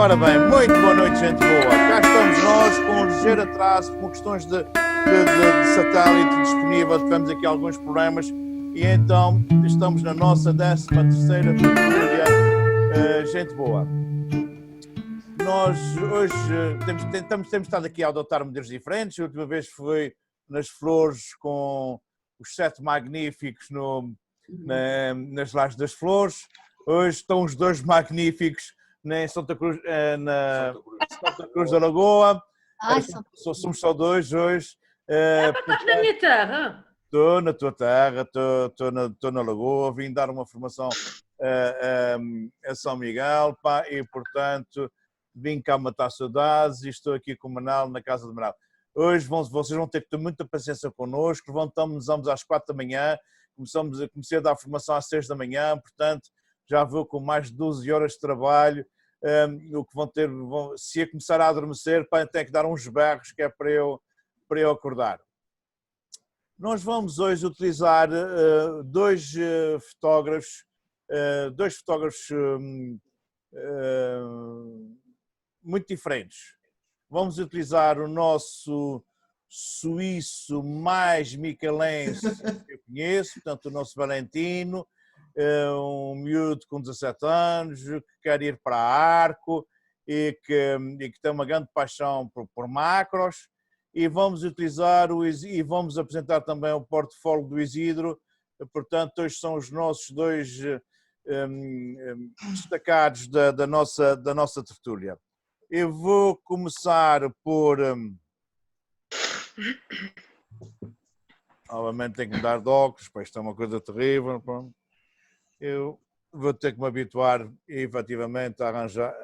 Ora bem, muito boa noite, gente boa. Cá estamos nós com um ligeiro atraso, com questões de satélite disponível. Tivemos aqui alguns problemas e então estamos na nossa 13ª tertúlia, gente boa. Nós hoje temos estado aqui a adotar modelos diferentes. A última vez foi nas flores com os 7 magníficos nas Lajes das Flores. Hoje estão os 2 magníficos em Santa Cruz, Santa Cruz da Lagoa. Somos só 2 hoje. Estás na minha terra? Estou na tua terra, estou na Lagoa, vim dar uma formação a São Miguel, pá, e portanto vim cá matar saudades e estou aqui com o Manal na casa do Manal. Hoje vocês vão ter que ter muita paciência connosco, levantamos às 4 da manhã, comecei a dar formação às 6 da manhã, portanto já vou com mais de 12 horas de trabalho, o que vão ter, se eu começar a adormecer, tem que dar uns berros que é para eu acordar. Nós vamos hoje utilizar dois fotógrafos muito diferentes. Vamos utilizar o nosso suíço mais micalense que eu conheço, portanto o nosso Valentino, um miúdo com 17 anos, que quer ir para Arco e que tem uma grande paixão por macros. E vamos utilizar e vamos apresentar também o portfólio do Isidro. Portanto, hoje são os nossos 2 destacados da nossa tertúlia. Eu vou começar por... Obviamente tenho que mudar de óculos, pois isto é uma coisa terrível. Eu vou ter que me habituar efetivamente a arranjar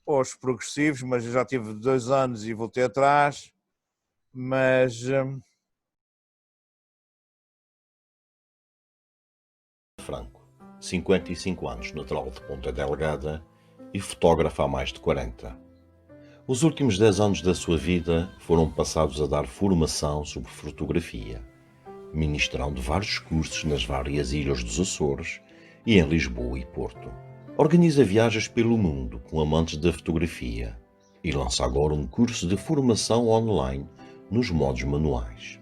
aos progressivos, mas eu já tive 2 anos e voltei atrás, mas... Franco, 55 anos, natural de Ponta Delgada e fotógrafo há mais de 40. Os últimos 10 anos da sua vida foram passados a dar formação sobre fotografia, ministrando vários cursos nas várias ilhas dos Açores e em Lisboa e Porto. Organiza viagens pelo mundo com amantes da fotografia e lança agora um curso de formação online nos modos manuais.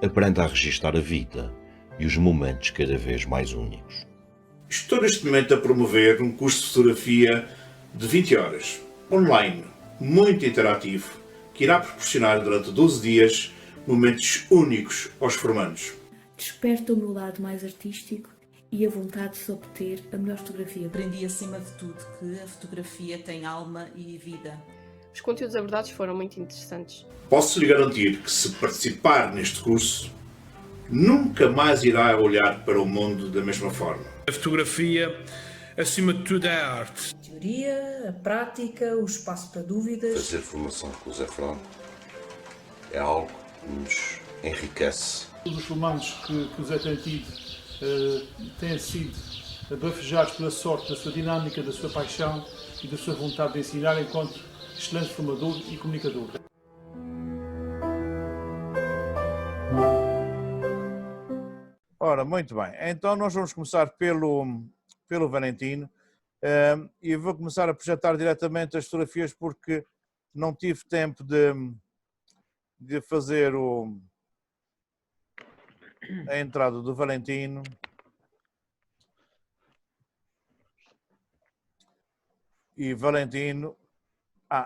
Aprenda a registar a vida e os momentos cada vez mais únicos. Estou neste momento a promover um curso de fotografia de 20 horas, online, muito interativo, que irá proporcionar durante 12 dias momentos únicos aos formandos. Desperta o meu lado mais artístico e a vontade de se obter a melhor fotografia. Aprendi acima de tudo que a fotografia tem alma e vida. Os conteúdos abordados foram muito interessantes. Posso lhe garantir que se participar neste curso, nunca mais irá olhar para o mundo da mesma forma. A fotografia, acima de tudo, é a arte. A teoria, a prática, o espaço para dúvidas. Fazer formação com o Zé Franco é algo que nos enriquece. Os formandos que o Zé tem tido têm sido bafejados pela sorte da sua dinâmica, da sua paixão e da sua vontade de ensinar enquanto excelente formador e comunicador. Ora, muito bem. Então nós vamos começar pelo Valentino e vou começar a projetar diretamente as fotografias porque não tive tempo de fazer a entrada do Valentino. E Valentino,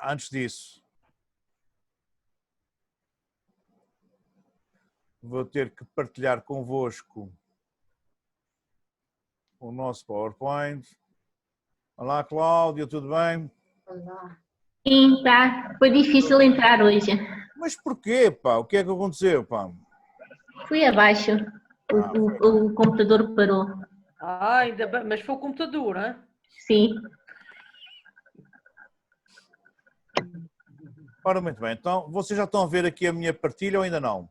antes disso, vou ter que partilhar convosco o nosso PowerPoint. Olá, Cláudia, tudo bem? Olá. Sim, tá. Foi difícil entrar hoje. Mas porquê, pá? O que é que aconteceu, pá? Fui abaixo. O computador parou. Ainda bem, mas foi o computador, hein? Sim. Ora, muito bem. Então, vocês já estão a ver aqui a minha partilha ou ainda não?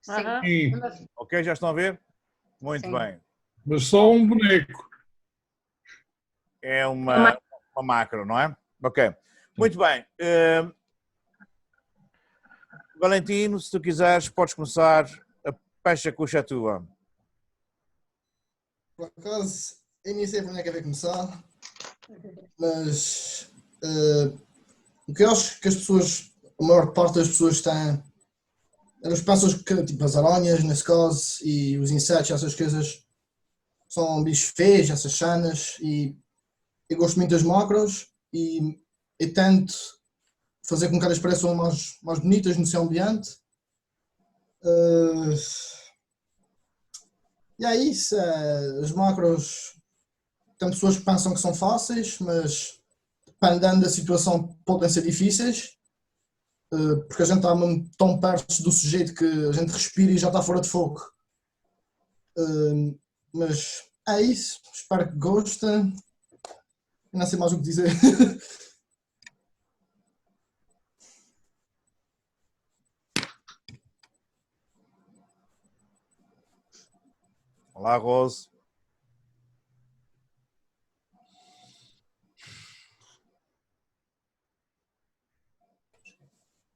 Sim. Ok, já estão a ver? Muito Sim. bem. Mas só um boneco. É uma macro, não é? Ok. Muito bem. Valentino, se tu quiseres, podes começar. A pecha cuxa tua. Por acaso, eu nem sei por onde é que vai começar. Mas o que eu acho que as pessoas, a maior parte das pessoas têm, elas pensam que tipo as aranhas, nesse caso, e os insetos, essas coisas, são bichos feios, essas cenas, e eu gosto muito das macros e tento fazer com que elas pareçam mais bonitas no seu ambiente. E é isso, as macros, tem pessoas que pensam que são fáceis, mas dependendo da situação podem ser difíceis, porque a gente está mesmo tão perto do sujeito que a gente respira e já está fora de fogo. Mas é isso, espero que gostem. Não sei mais o que dizer. Olá, Rose.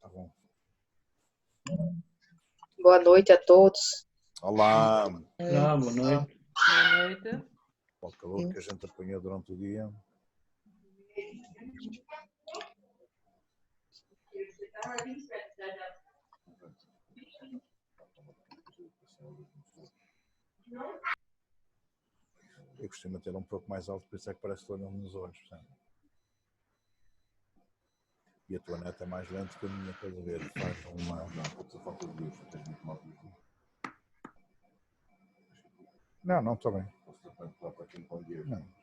Tá bom. Boa noite a todos. Olá. Olá, boa noite. Boa noite. O calor que a gente apanhou durante o dia. Eu costumo ter um pouco mais alto, por isso é que parece que estou nos olhos. Sabe? E a tua neta é mais lenta que a minha, coisa a ver. Faz uma. Não, estou bem. Não.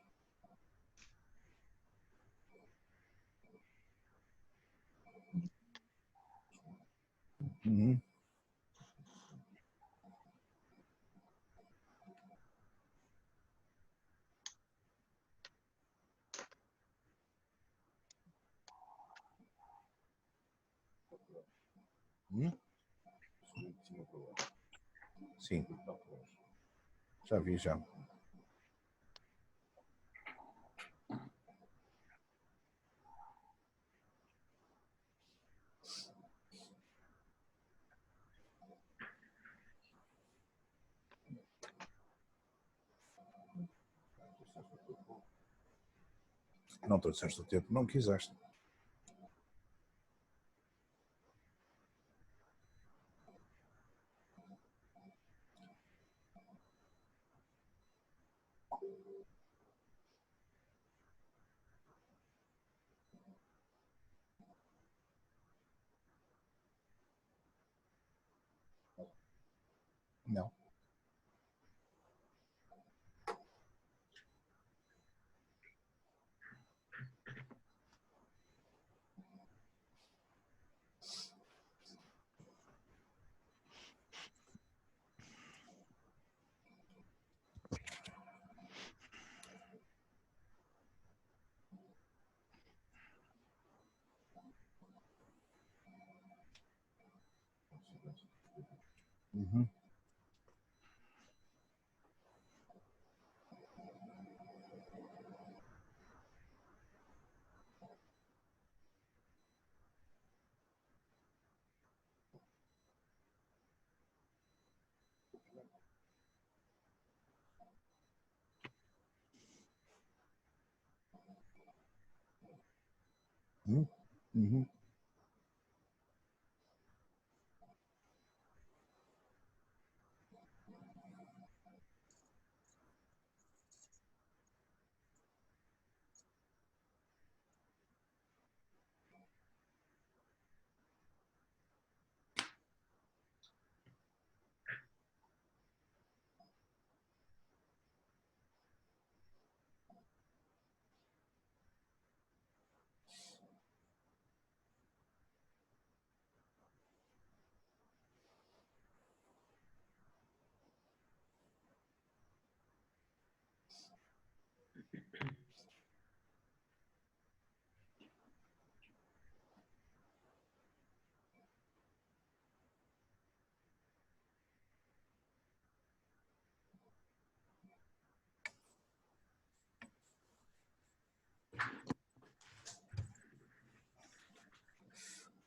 Uhum. Sim. Já vi, já. Não trouxeste o tempo, não quiseste. Não. Uhum. Uhum. Uhum.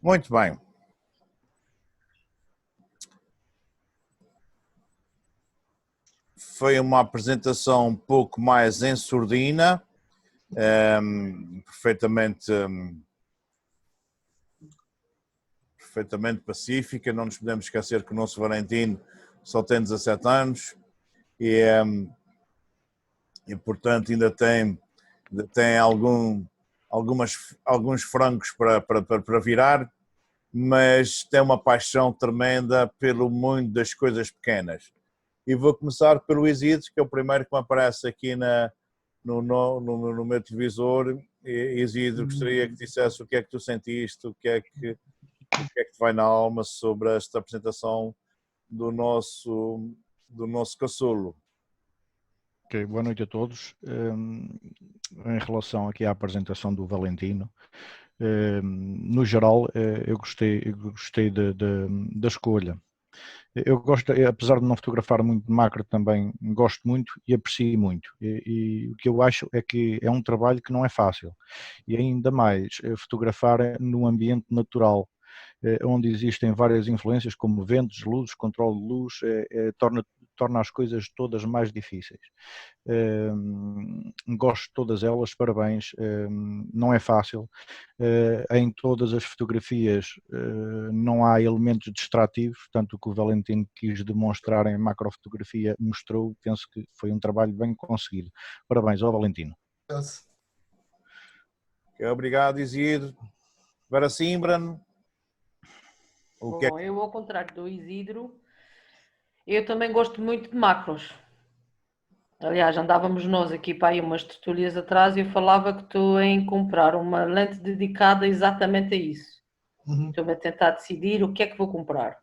Muito bem. Foi uma apresentação um pouco mais em surdina, perfeitamente pacífica. Não nos podemos esquecer que o nosso Valentino só tem 17 anos e portanto ainda tem alguns frangos para virar, mas tem uma paixão tremenda pelo mundo das coisas pequenas. E vou começar pelo Isidro, que é o primeiro que me aparece aqui no meu televisor. Isidro, gostaria que dissesse o que é que tu sentiste, o que é que te vai na alma sobre esta apresentação do nosso caçulo. Ok, boa noite a todos. Em relação aqui à apresentação do Valentino, no geral, eu gostei da escolha. Eu gosto, apesar de não fotografar muito de macro, também gosto muito e aprecio muito. E o que eu acho é que é um trabalho que não é fácil. E ainda mais, fotografar num ambiente natural, onde existem várias influências, como ventos, luzes, controle de luz, torna as coisas todas mais difíceis. Gosto de todas elas, parabéns, não é fácil. Em todas as fotografias não há elementos distrativos, tanto o que o Valentino quis demonstrar em macrofotografia mostrou, penso que foi um trabalho bem conseguido. Parabéns ao Valentino. Obrigado, Isidro. Vera Simbran. Bom, eu, ao contrário do Isidro, eu também gosto muito de macros. Aliás, andávamos nós aqui para aí umas tertúlias atrás e eu falava que estou em comprar uma lente dedicada exatamente a isso. Estou-me a tentar decidir o que é que vou comprar.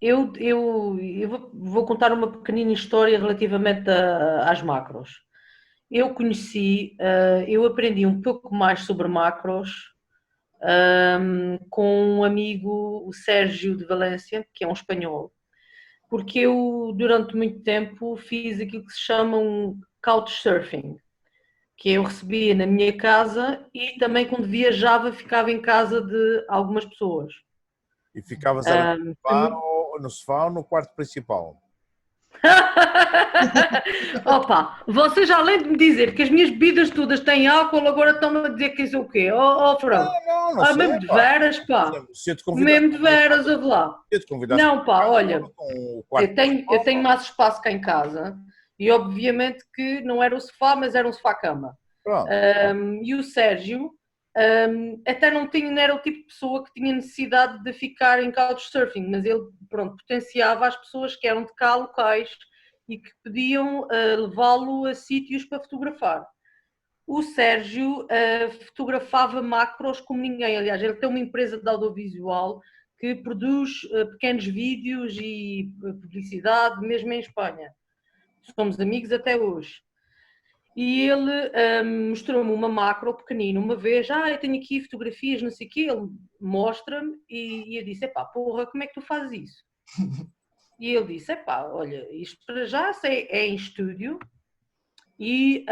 Eu vou contar uma pequenina história relativamente às macros. Eu aprendi um pouco mais sobre macros com um amigo, o Sérgio de Valência, que é um espanhol, porque eu durante muito tempo fiz aquilo que se chama um couchsurfing, que eu recebia na minha casa e também quando viajava ficava em casa de algumas pessoas. E ficavas no sofá ou no quarto principal? Opa, vocês além de me dizer que as minhas bebidas todas têm álcool, agora estão-me a dizer que isso é o quê? Franco. Não sei, mesmo de veras, pá. Mesmo de veras, ouve lá. Não, pá, olha, eu tenho mais espaço cá em casa e obviamente que não era o sofá, mas era um sofá-cama. E o Sérgio até não era o tipo de pessoa que tinha necessidade de ficar em couchsurfing, mas ele, pronto, potenciava as pessoas que eram de cá locais e que podiam levá-lo a sítios para fotografar. O Sérgio fotografava macros como ninguém. Aliás, ele tem uma empresa de audiovisual que produz pequenos vídeos e publicidade, mesmo em Espanha. Somos amigos até hoje. E ele mostrou-me uma macro pequenina uma vez. Eu tenho aqui fotografias, não sei o quê. Ele mostra-me e eu disse, epá, porra, como é que tu fazes isso? E ele disse, epá, olha, isto para já é em estúdio e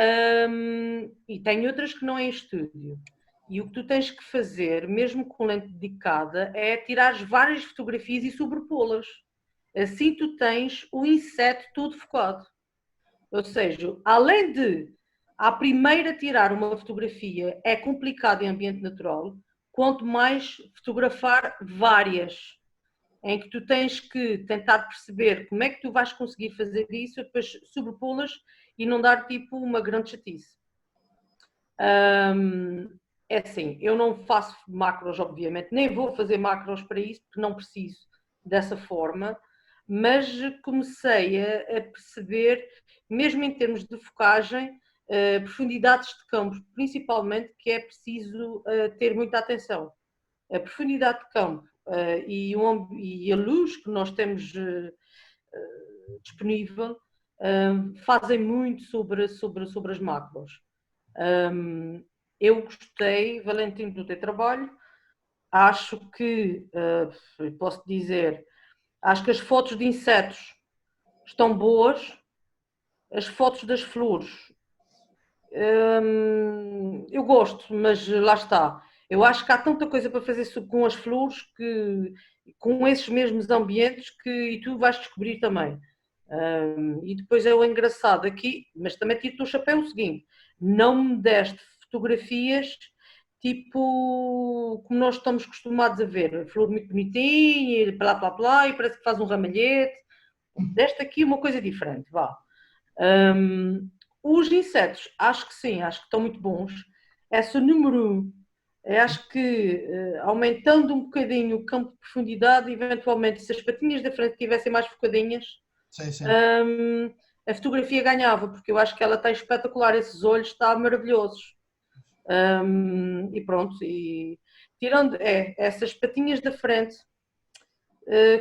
tem outras que não é em estúdio. E o que tu tens que fazer, mesmo com lente dedicada, é tirar várias fotografias e sobrepô-las. Assim tu tens o inseto todo focado. Ou seja, além de à primeira tirar uma fotografia é complicado em ambiente natural, quanto mais fotografar várias, em que tu tens que tentar perceber como é que tu vais conseguir fazer isso e depois sobrepô-las e não dar tipo uma grande chatice. É assim, eu não faço macros, obviamente, nem vou fazer macros para isso, porque não preciso dessa forma, mas comecei a perceber, mesmo em termos de focagem, profundidades de campo, principalmente, que é preciso ter muita atenção. A profundidade de campo e a luz que nós temos disponível fazem muito sobre as macros. Eu gostei, Valentino, do teu trabalho. Acho que, posso dizer, acho que as fotos de insetos estão boas, as fotos das flores eu gosto, mas lá está. Eu acho que há tanta coisa para fazer com as flores, com esses mesmos ambientes, e tu vais descobrir também. E depois é o engraçado aqui, mas também tiro o chapéu o seguinte, não me deste fotografias tipo como nós estamos acostumados a ver, flor muito bonitinha, e blá blá blá, e parece que faz um ramalhete. Deste aqui uma coisa diferente, vá. Os insetos, acho que sim, acho que estão muito bons. Essa número 1, acho que aumentando um bocadinho o campo de profundidade, eventualmente, se as patinhas da frente tivessem mais focadinhas, a fotografia ganhava, porque eu acho que ela está espetacular, esses olhos estão maravilhosos. E pronto, e tirando essas patinhas da frente,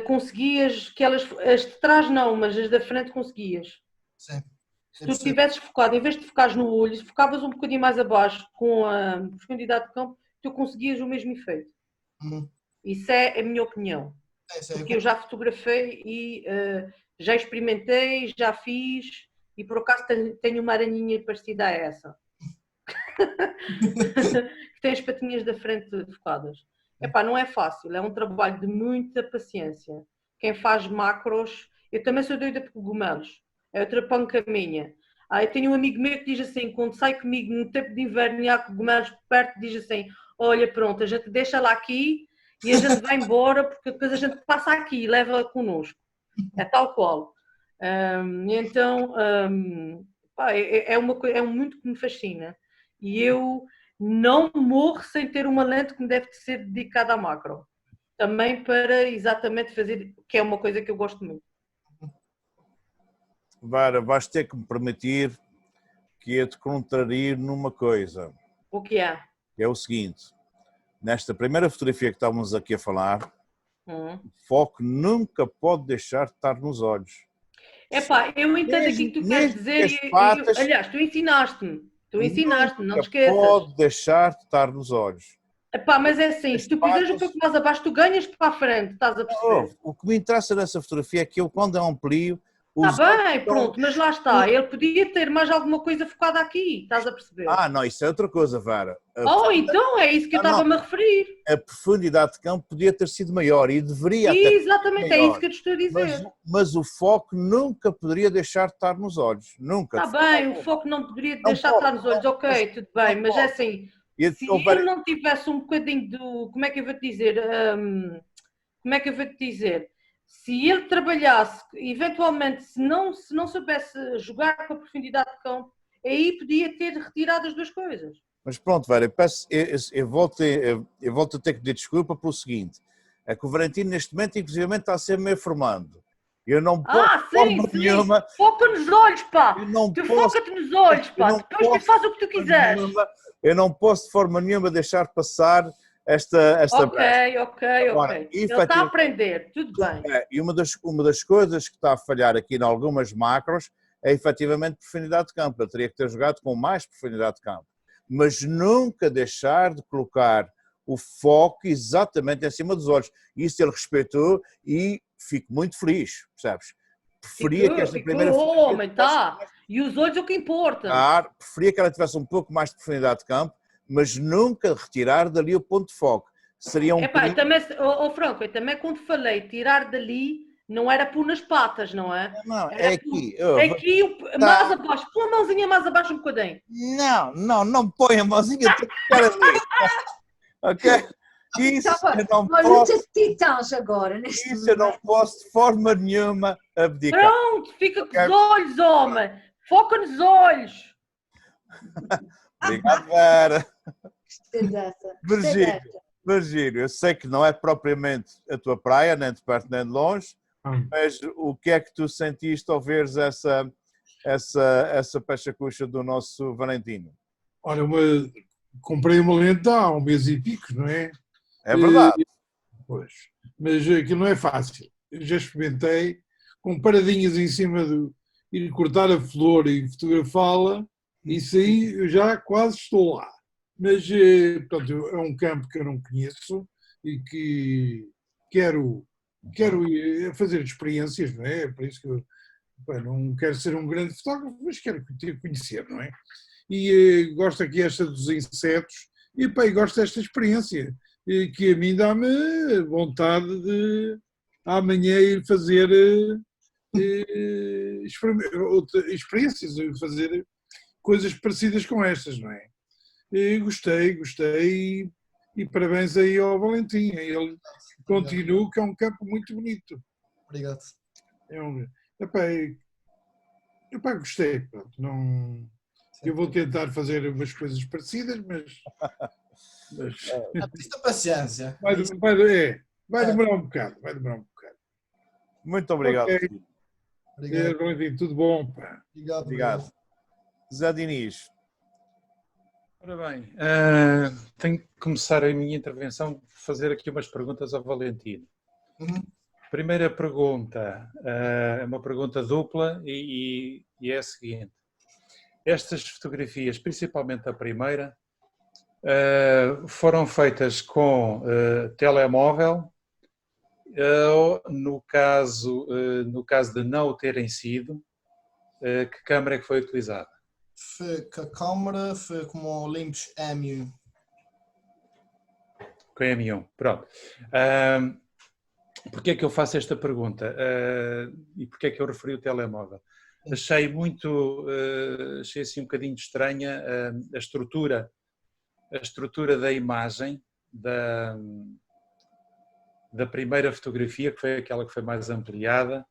conseguias que elas, as de trás não, mas as da frente conseguias. Sim. Se tu tivesses focado, em vez de focares no olho, se focavas um bocadinho mais abaixo com a profundidade de campo, tu conseguias o mesmo efeito. Isso é a minha opinião. Porque eu já fotografei e já experimentei, já fiz, e por acaso tenho uma aranhinha parecida a essa. Que tem as patinhas da frente focadas. Epá, não é fácil, é um trabalho de muita paciência. Quem faz macros, eu também sou doida por cogumelos, é outra panca minha. Eu tenho um amigo meu que diz assim, quando sai comigo no tempo de inverno e há cogumelos por perto, diz assim, olha pronto, a gente deixa lá aqui e a gente vai embora, porque depois a gente passa aqui e leva connosco. É tal qual. Então, é muito que me fascina. E eu não morro sem ter uma lente que me deve ser dedicada à macro. Também para exatamente fazer, que é uma coisa que eu gosto muito. Vara, vais ter que me permitir que eu te contrarie numa coisa. O que é? É o seguinte, nesta primeira fotografia que estávamos aqui a falar, o foco nunca pode deixar de estar nos olhos. Epá, eu entendo aquilo que tu queres dizer, aliás, tu ensinaste-me, não te esqueças. Pode deixar de estar nos olhos. Epá, mas é assim, se tu fizeres um pouco mais abaixo, tu ganhas para a frente, estás a perceber? O que me interessa nessa fotografia é que eu, quando amplio... Está bem, pronto, mas lá está, ele podia ter mais alguma coisa focada aqui, estás a perceber? Não, isso é outra coisa, Vara. Então é isso que eu estava-me a referir. A profundidade de campo podia ter sido maior e deveria exatamente, ter sido maior, é isso que eu te estou a dizer. Mas o foco nunca poderia deixar de estar nos olhos, nunca. Está bem, o foco não poderia deixar de estar nos olhos, ok, tudo bem, mas é assim, se ele não tivesse um bocadinho do, como é que eu vou te dizer, se ele trabalhasse, eventualmente, se não soubesse jogar com a profundidade de campo, aí podia ter retirado as duas coisas. Mas pronto, Vera, eu volto a ter que pedir desculpa pelo seguinte, é que o Valentino neste momento, inclusive, está a ser meio formando. Eu não posso, de forma nenhuma... Foca nos olhos, pá! Tu foca-te nos olhos, pá! Depois tu fazes o que tu quiseres. Eu não posso, de forma nenhuma, deixar passar esta brecha. Ok. Ele está a aprender, tudo bem. E uma das coisas que está a falhar aqui em algumas macros é efetivamente profundidade de campo. Eu teria que ter jogado com mais profundidade de campo. Mas nunca deixar de colocar o foco exatamente em cima dos olhos. Isso ele respeitou e fico muito feliz, percebes? Preferia que esta primeira homem, tá. E os olhos é o que importa. Claro, preferia que ela tivesse um pouco mais de profundidade de campo, mas nunca retirar dali o ponto de foco. Seria Franco, eu também quando falei tirar dali, não era pôr nas patas, não é? Não, é aqui. Mais abaixo, põe a mãozinha mais abaixo um bocadinho. Não põe a mãozinha, tem que ficar ali. Ok? Isso eu não posso. Isso eu não posso de forma nenhuma abdicar. Pronto, fica com os olhos, homem. Foca nos olhos. Obrigado, Vera. Virgílio, eu sei que não é propriamente a tua praia, nem de perto nem de longe, mas o que é que tu sentiste ao veres essa pecha-cuxa do nosso Valentino? Olha, comprei uma lente há um mês e pico, não é? É verdade. Pois, mas aquilo não é fácil. Eu já experimentei com paradinhas em cima do... ir cortar a flor e fotografá-la. Isso aí eu já quase estou lá. Mas, portanto, é um campo que eu não conheço e que quero fazer experiências, não é? Por isso que eu não quero ser um grande fotógrafo, mas quero conhecer, não é? E gosto aqui esta dos insetos e gosto desta experiência, que a mim dá-me vontade de amanhã ir fazer experiências, de fazer coisas parecidas com estas, não é? E gostei e parabéns aí ao Valentim. Ele continua, que é um campo muito bonito. Obrigado. Epá, gostei. Pronto, não, eu vou tentar fazer umas coisas parecidas, mas Isto é paciência. vai demorar um bocado. Muito obrigado. Okay. Valentim, tudo bom, pá. Obrigado. Zé Diniz. Ora bem, tenho que começar a minha intervenção fazer aqui umas perguntas ao Valentino. Primeira pergunta, é uma pergunta dupla e é a seguinte. Estas fotografias, principalmente a primeira, foram feitas com telemóvel. No caso de não o terem sido, que câmara é que foi utilizada? Foi com a câmara, foi com o Olympus M1. Com a M1, pronto. Porquê é que eu faço esta pergunta? E porquê é que eu referi o telemóvel? Achei assim um bocadinho estranha a estrutura da imagem da primeira fotografia, que foi aquela que foi mais ampliada.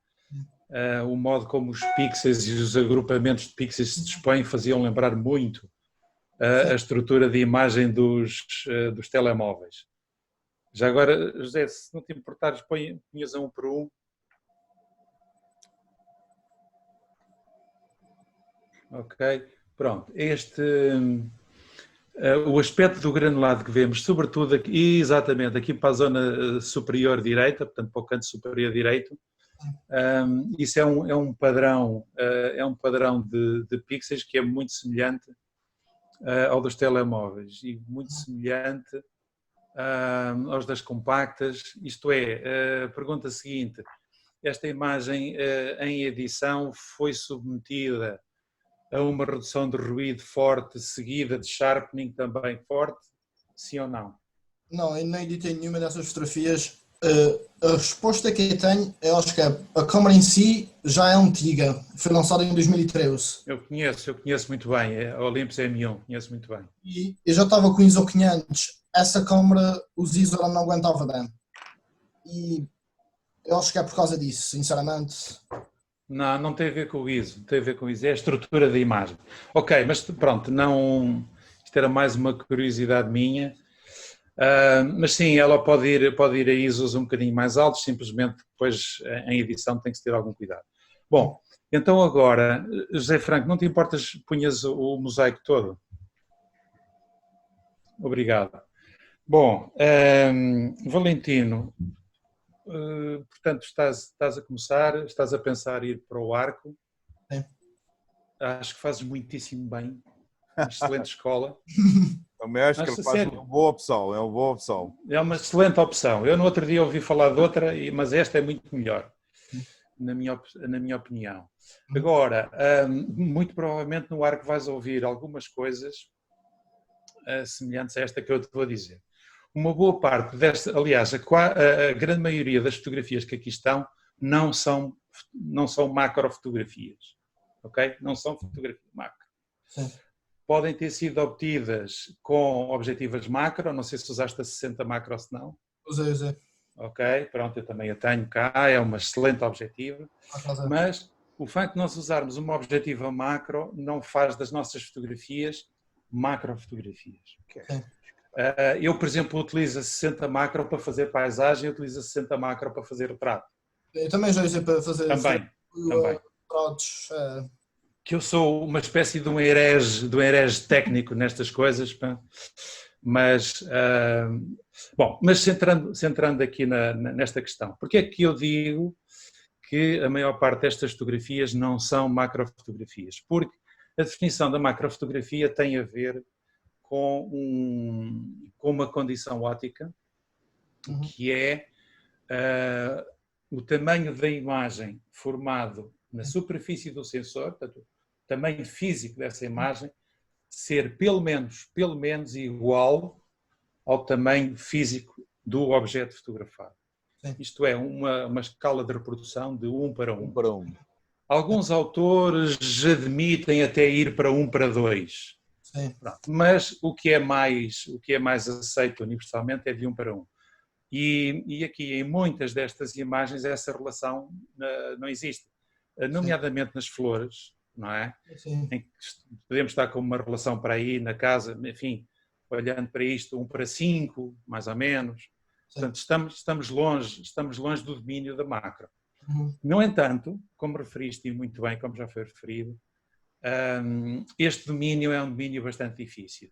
O modo como os pixels e os agrupamentos de pixels se dispõem faziam lembrar muito a estrutura de imagem dos telemóveis. Já agora, José, se não te importares, punhas a um por um. Ok, pronto. O aspecto do granulado que vemos, sobretudo aqui, exatamente aqui para a zona superior direita, portanto para o canto superior direito, isso é um padrão de pixels que é muito semelhante ao dos telemóveis e muito semelhante aos das compactas. Isto é, a pergunta seguinte: esta imagem em edição foi submetida a uma redução de ruído forte seguida de sharpening também forte, sim ou não? Não, eu não editei nenhuma dessas fotografias. A resposta que eu tenho, eu acho que a câmera em si já é antiga, foi lançada em 2013. Eu conheço muito bem, a Olympus M1, conheço muito bem. E eu já estava com o ISO 500, essa câmera, os ISO não aguentava bem. E eu acho que é por causa disso, sinceramente. Não tem a ver com o ISO, tem a ver com o ISO, é a estrutura da imagem. Ok, mas pronto, isto era mais uma curiosidade minha. Mas sim, ela pode ir a ISOs um bocadinho mais altos, simplesmente depois em edição tem que se ter algum cuidado. Bom, então agora, José Franco, não te importas punhas o mosaico todo? Obrigado. Bom, Valentino, portanto estás a começar, estás a pensar em ir para o arco. Sim. Acho que fazes muitíssimo bem, excelente escola. Também acho que ele faz uma boa opção, é uma boa opção. É uma excelente opção. Eu no outro dia ouvi falar de outra, mas esta é muito melhor, na minha opinião. Agora, muito provavelmente no arco vais ouvir algumas coisas semelhantes a esta que eu te vou dizer. Uma boa parte aliás, a grande maioria das fotografias que aqui estão não são macrofotografias, ok? Não são fotografias macro. Sim. Podem ter sido obtidas com objetivas macro, não sei se usaste a 60 macro ou se não. Usei. Ok, pronto, eu também a tenho cá, é uma excelente objetiva, mas o facto de nós usarmos uma objetiva macro não faz das nossas fotografias macrofotografias. Sim. Eu, por exemplo, utilizo a 60 macro para fazer paisagem, eu utilizo a 60 macro para fazer retrato. Eu também já usei para fazer também. retratos. Que eu sou uma espécie de um herege técnico nestas coisas, mas centrando aqui nesta questão, porque é que eu digo que a maior parte destas fotografias não são macrofotografias? Porque a definição da macrofotografia tem a ver com uma condição óptica, que é o tamanho da imagem formado na superfície do sensor, portanto, o tamanho físico dessa imagem, ser pelo menos igual ao tamanho físico do objeto fotografado. Isto é, uma escala de reprodução de 1 para 1. 1 para 1. Alguns autores admitem até ir para 1 para 2. Mas o que é mais aceito universalmente é de 1 para 1. E aqui em muitas destas imagens essa relação não existe, nomeadamente nas flores, não é? Em que podemos estar com uma relação para aí na casa, enfim, olhando para isto 1 para 5, mais ou menos. Portanto, estamos longe do domínio da macro. No entanto, como referiste e muito bem, como já foi referido, este domínio é um domínio bastante difícil.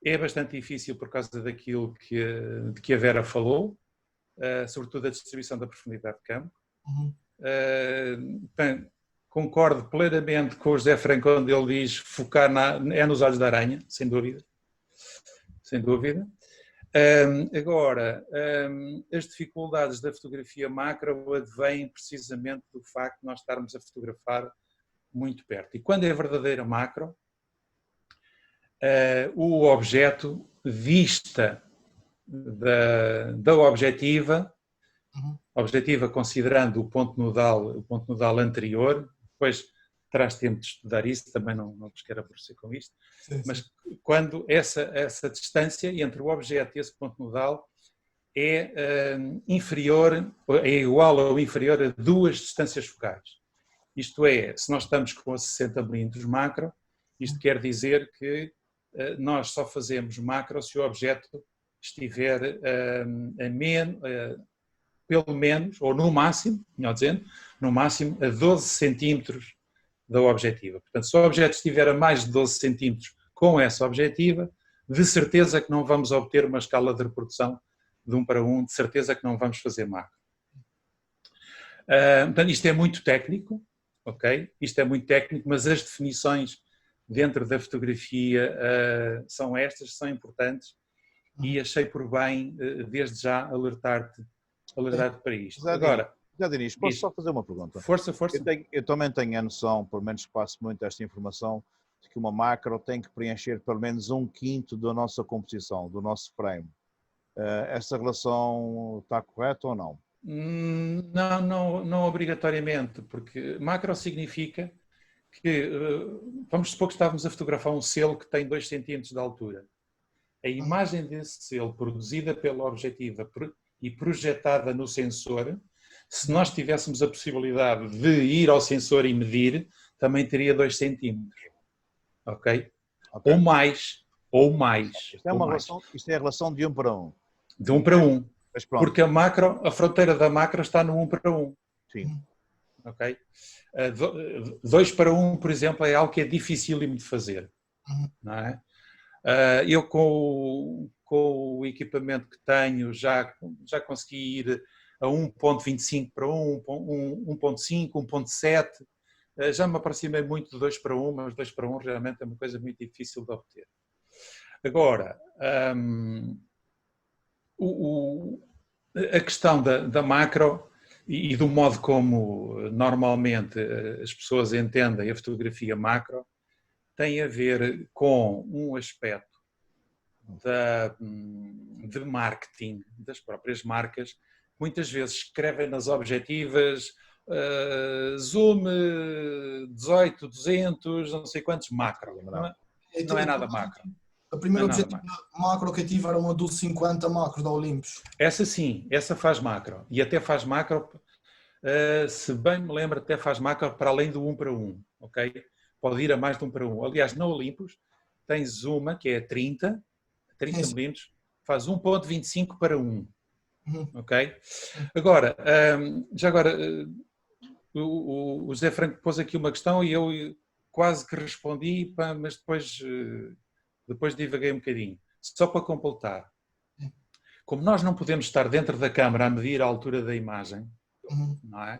É bastante difícil por causa daquilo de que a Vera falou, sobretudo a distribuição da profundidade de campo. Concordo plenamente com o José Franco quando ele diz focar nos olhos da aranha, sem dúvida. Sem dúvida. Agora, as dificuldades da fotografia macro advêm precisamente do facto de nós estarmos a fotografar muito perto. E quando é verdadeira macro, o objeto vista da objetiva considerando o ponto nodal anterior, depois terás tempo de estudar isso, também não vos quero aborrecer com isto, mas quando essa distância entre o objeto e esse ponto nodal é igual ou inferior a 2 distâncias focais. Isto é, se nós estamos com a 60 mm macro, isto quer dizer que nós só fazemos macro se o objeto estiver pelo menos, ou no máximo, melhor dizendo, no máximo a 12 centímetros da objetiva. Portanto, se o objeto estiver a mais de 12 centímetros com essa objetiva, de certeza que não vamos obter uma escala de reprodução de 1 para 1, de certeza que não vamos fazer macro. Portanto, isto é muito técnico, ok? Isto é muito técnico, mas as definições dentro da fotografia são estas, são importantes, e achei por bem, desde já, alertar-te para isto. Agora, já Dinis, posso só fazer uma pergunta? Força. Eu também tenho a noção, pelo menos que passo muito esta informação, de que uma macro tem que preencher pelo menos 1/5 da nossa composição, do nosso frame. Essa relação está correta ou não? Não obrigatoriamente, porque macro significa que, vamos supor que estávamos a fotografar um selo que tem 2 centímetros de altura. A imagem desse selo produzida pela objetiva e projetada no sensor, se nós tivéssemos a possibilidade de ir ao sensor e medir, também teria 2 centímetros. Ok? Ou mais. Isto é a relação de 1 para 1. De 1 para 1. Porque a fronteira da macro está no 1 para 1. Sim. Ok? 2 para 1, por exemplo, é algo que é dificílimo de fazer. Não é? Eu com o equipamento que tenho já consegui ir a 1.25 para 1, 1.5, 1.7, já me aproximei muito de 2 para 1, mas 2 para 1 realmente é uma coisa muito difícil de obter. Agora, a questão da macro e do modo como normalmente as pessoas entendem a fotografia macro tem a ver com um aspecto de marketing das próprias marcas. Muitas vezes escrevem nas objetivas zoom 18, 200, não sei quantos macro. Não é nada macro. A primeira objetiva macro que eu tive era uma dos 50 macros da Olympus. Essa sim, essa faz macro. E até faz macro, se bem me lembro, até faz macro para além do 1 para 1. Ok? Pode ir a mais de 1 para 1. Aliás, na Olympus tens uma que é 30 milímetros, faz 1.25 para 1. Ok? Agora, o José Franco pôs aqui uma questão e eu quase que respondi, mas depois divaguei um bocadinho. Só para completar. Como nós não podemos estar dentro da câmara a medir a altura da imagem, não é?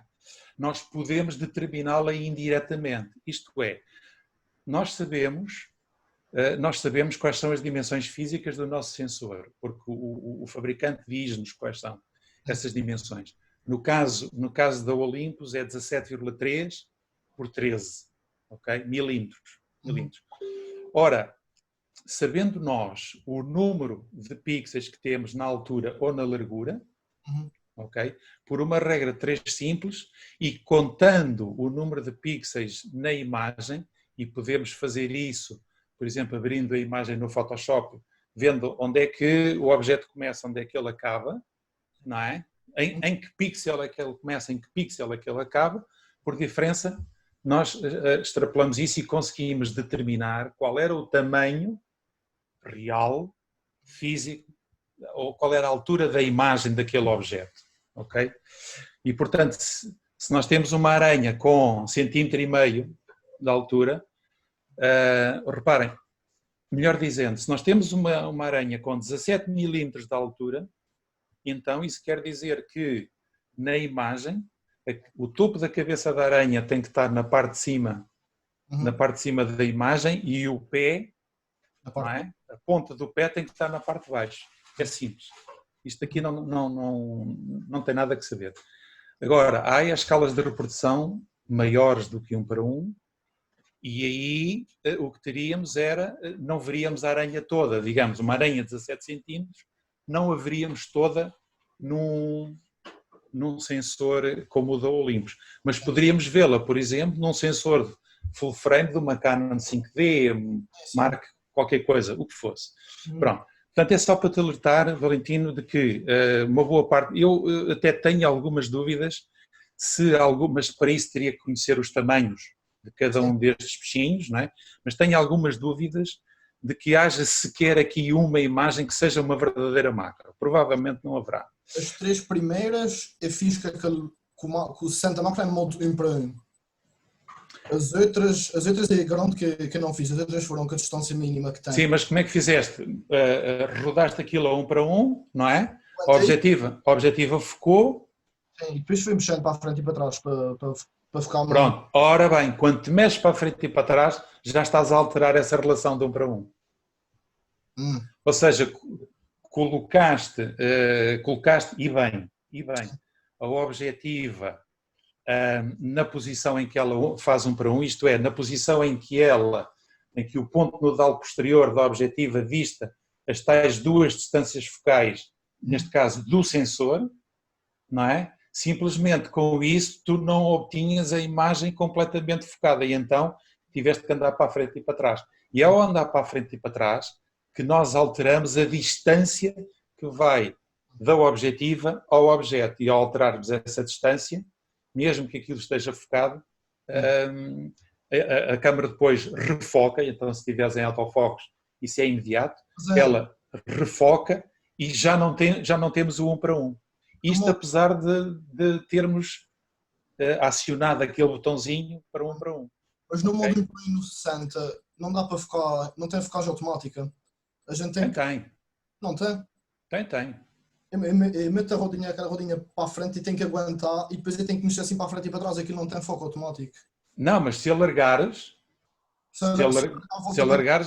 Nós podemos determiná-la indiretamente. Isto é, nós sabemos quais são as dimensões físicas do nosso sensor, porque o fabricante diz-nos quais são essas dimensões. No caso da Olympus é 17,3 por 13, ok? Milímetros. Ora, sabendo nós o número de pixels que temos na altura ou na largura, ok? Por uma regra 3 simples e contando o número de pixels na imagem, e podemos fazer isso, por exemplo, abrindo a imagem no Photoshop, vendo onde é que o objeto começa, onde é que ele acaba, não é? Em que pixel é que ele começa, em que pixel é que ele acaba, por diferença, nós extrapolamos isso e conseguimos determinar qual era o tamanho real, físico, ou qual era a altura da imagem daquele objeto, ok? E, portanto, se nós temos uma aranha com 1,5 cm de altura, reparem, melhor dizendo, se nós temos uma aranha com 17 milímetros de altura, então isso quer dizer que na imagem o topo da cabeça da aranha tem que estar na parte de cima, na parte de cima da imagem, e o pé, não é? A ponta do pé tem que estar na parte de baixo. É simples. Isto aqui não tem nada que saber. Agora, há as escalas de reprodução maiores do que 1 para 1, e aí o que teríamos era, não veríamos a aranha toda, digamos, uma aranha de 17 centímetros, não a veríamos toda num sensor como o da Olympus, mas poderíamos vê-la, por exemplo, num sensor full frame de uma Canon 5D, Mark, qualquer coisa, o que fosse. Pronto. Portanto, é só para te alertar, Valentino, de que uma boa parte, eu até tenho algumas dúvidas, mas para isso teria que conhecer os tamanhos de cada um destes peixinhos, não é? Mas tenho algumas dúvidas de que haja sequer aqui uma imagem que seja uma verdadeira macro. Provavelmente não haverá. As 3 primeiras eu fiz que o Santa Macro é no modo 1 para 1. As outras é garanto que eu não fiz. As outras foram com a distância mínima que tem. Sim, mas como é que fizeste? Rodaste aquilo a 1 para 1, não é? A objetiva focou. Sim, e depois fui mexendo para a frente e para trás para focar. Pronto, ora bem, quando te mexes para a frente e para trás, já estás a alterar essa relação de 1 para 1. Ou seja, colocaste e bem, a objetiva na posição em que ela faz 1 para 1, isto é, na posição em que o ponto nodal posterior da objetiva dista as tais 2 distâncias focais, neste caso do sensor, não é? Simplesmente com isso tu não obtinhas a imagem completamente focada e então tiveste que andar para a frente e para trás. E ao andar para a frente e para trás, que nós alteramos a distância que vai da objetiva ao objeto, e ao alterarmos essa distância, mesmo que aquilo esteja focado, a câmara depois refoca, então se estiveres em autofocos isso é imediato, ela refoca e já não temos o 1 para 1. Isto apesar de termos acionado aquele botãozinho para 1 para 1. Mas no modo 1 para 1 no 60 não dá para focar, não tem focagem automática. A gente tem. Não tem? Tem. Eu meto aquela rodinha para a frente e tenho que aguentar e depois eu tenho que mexer assim para a frente e para trás, aquilo não tem foco automático. Não, mas se alargares,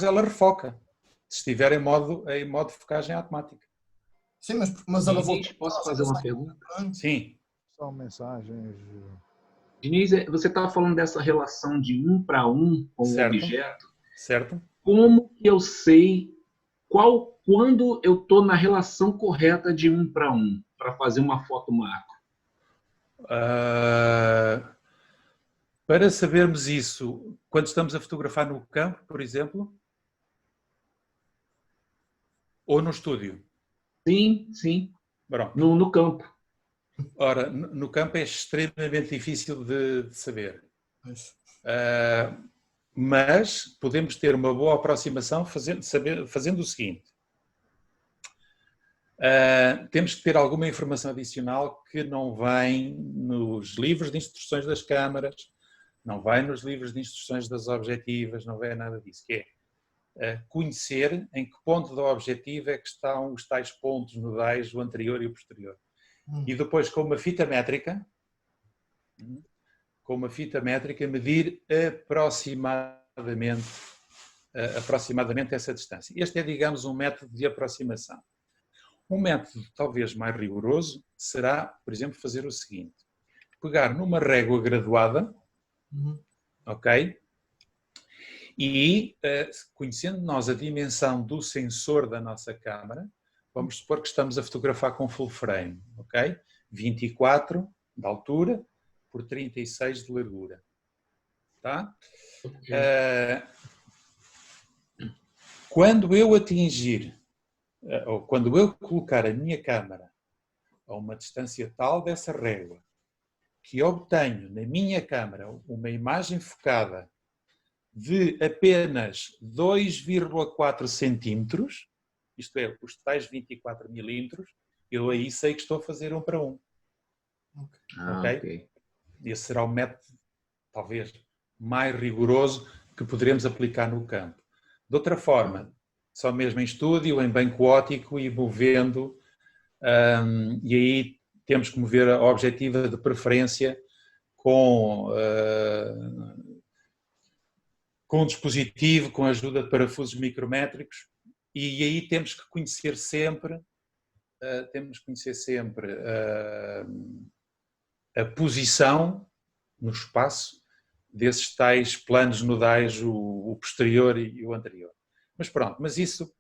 ela refoca. Se estiver em modo de focagem automática. Sim, mas ela volta. Posso fazer uma pergunta? Sim. São mensagens. Diniz, você estava falando dessa relação de 1 para 1 com o objeto. Certo. Como que eu sei quando eu estou na relação correta de 1 para 1 para fazer uma foto macro? Para sabermos isso, quando estamos a fotografar no campo, por exemplo, ou no estúdio? Sim. No campo. Ora, no campo é extremamente difícil de saber. Mas podemos ter uma boa aproximação fazendo o seguinte. Temos que ter alguma informação adicional que não vem nos livros de instruções das câmaras, não vai nos livros de instruções das objetivas, não vem nada disso, que é conhecer em que ponto da objetiva é que estão os tais pontos nodais, o anterior e o posterior. E depois, com uma fita métrica, medir aproximadamente essa distância. Este é, digamos, um método de aproximação. Um método talvez mais rigoroso será, por exemplo, fazer o seguinte. Pegar numa régua graduada, ok? E, conhecendo nós a dimensão do sensor da nossa câmara, vamos supor que estamos a fotografar com full frame, ok? 24 de altura por 36 de largura. Tá? Quando eu atingir, ou quando eu colocar a minha câmara a uma distância tal dessa régua, que obtenho na minha câmara uma imagem focada de apenas 2,4 centímetros, isto é, os tais 24 milímetros, eu aí sei que estou a fazer 1 para 1. Ok? Esse será o método, talvez, mais rigoroso que poderemos aplicar no campo. De outra forma, só mesmo em estúdio, em banco óptico e movendo, e aí temos que mover a objetiva de preferência com um dispositivo, com a ajuda de parafusos micrométricos, e aí temos que conhecer sempre a posição no espaço desses tais planos nodais, o posterior e o anterior. Mas pronto, mas isso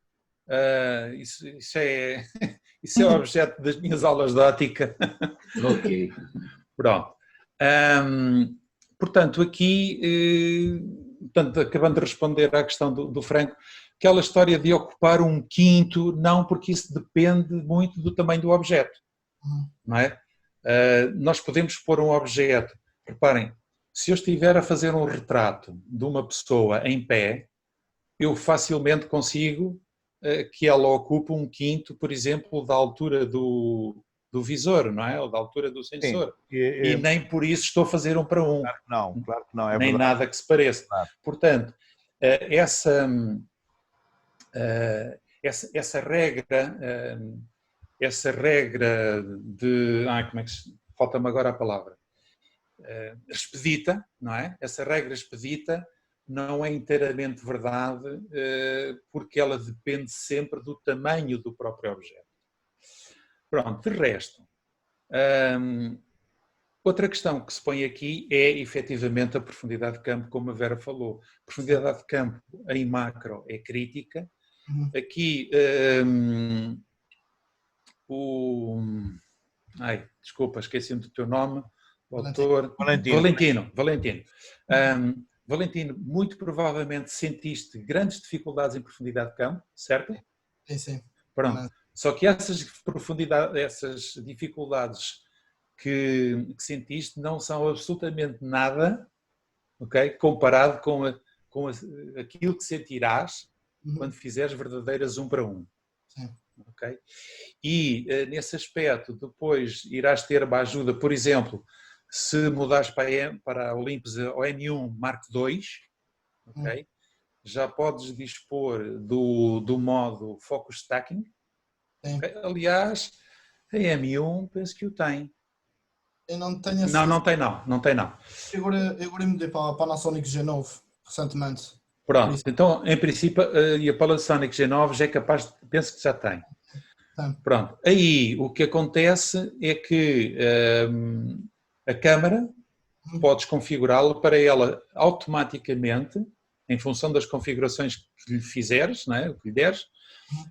é o objeto das minhas aulas de óptica. Ok. Pronto. Portanto, aqui, acabando de responder à questão do Franco, aquela história de ocupar 1/5, não, porque isso depende muito do tamanho do objeto. Não é? Nós podemos pôr um objeto, reparem, se eu estiver a fazer um retrato de uma pessoa em pé, eu facilmente consigo que ela ocupe 1/5, por exemplo, da altura do visor, não é? Ou da altura do sensor. Sim, e nem por isso estou a fazer 1 para 1. Claro que não. É nem verdade. nada que se pareça. Claro. Portanto, essa regra de... como é que falta-me agora a palavra? Expedita, não é? Essa regra expedita não é inteiramente verdade, porque ela depende sempre do tamanho do próprio objeto. Pronto, de resto, outra questão que se põe aqui é efetivamente a profundidade de campo, como a Vera falou. A profundidade de campo em macro é crítica. Aqui desculpa, esqueci-me do teu nome. O autor... Valentino. Valentino, muito provavelmente sentiste grandes dificuldades em profundidade de campo, certo? Sim. Pronto. Só que essas dificuldades que sentiste não são absolutamente nada, ok? Comparado com aquilo que sentirás quando fizeres verdadeiras 1 para 1. Sim. Okay? E nesse aspecto depois irás ter uma ajuda, por exemplo, se mudares para a Olympus ou M1 Mark II, okay? Já podes dispor do modo Focus Stacking. Okay? Aliás, a M1 penso que o tem. Eu não tenho a não tem não. Eu mudei para a Panasonic G9 recentemente. Pronto, então em princípio a Panasonic G9 já é capaz, penso que já tem. Pronto, aí o que acontece é que a câmara podes configurá-la para ela automaticamente, em função das configurações que lhe fizeres, não é? O que lhe deres,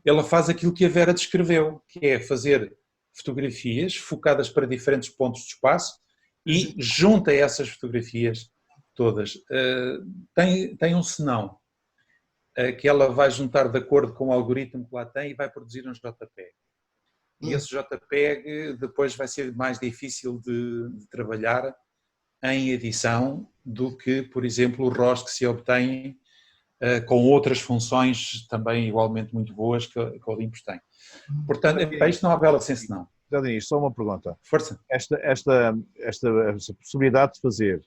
ela faz aquilo que a Vera descreveu, que é fazer fotografias focadas para diferentes pontos de espaço e junta essas fotografias todas. Tem um senão, que ela vai juntar de acordo com o algoritmo que lá tem e vai produzir um JPEG. E esse JPEG depois vai ser mais difícil de trabalhar em edição do que, por exemplo, o RAW que se obtém com outras funções também igualmente muito boas que a Olympus tem. Portanto, isto não há bela sem senão. Já Diniz, só uma pergunta. Força. Esta possibilidade de fazer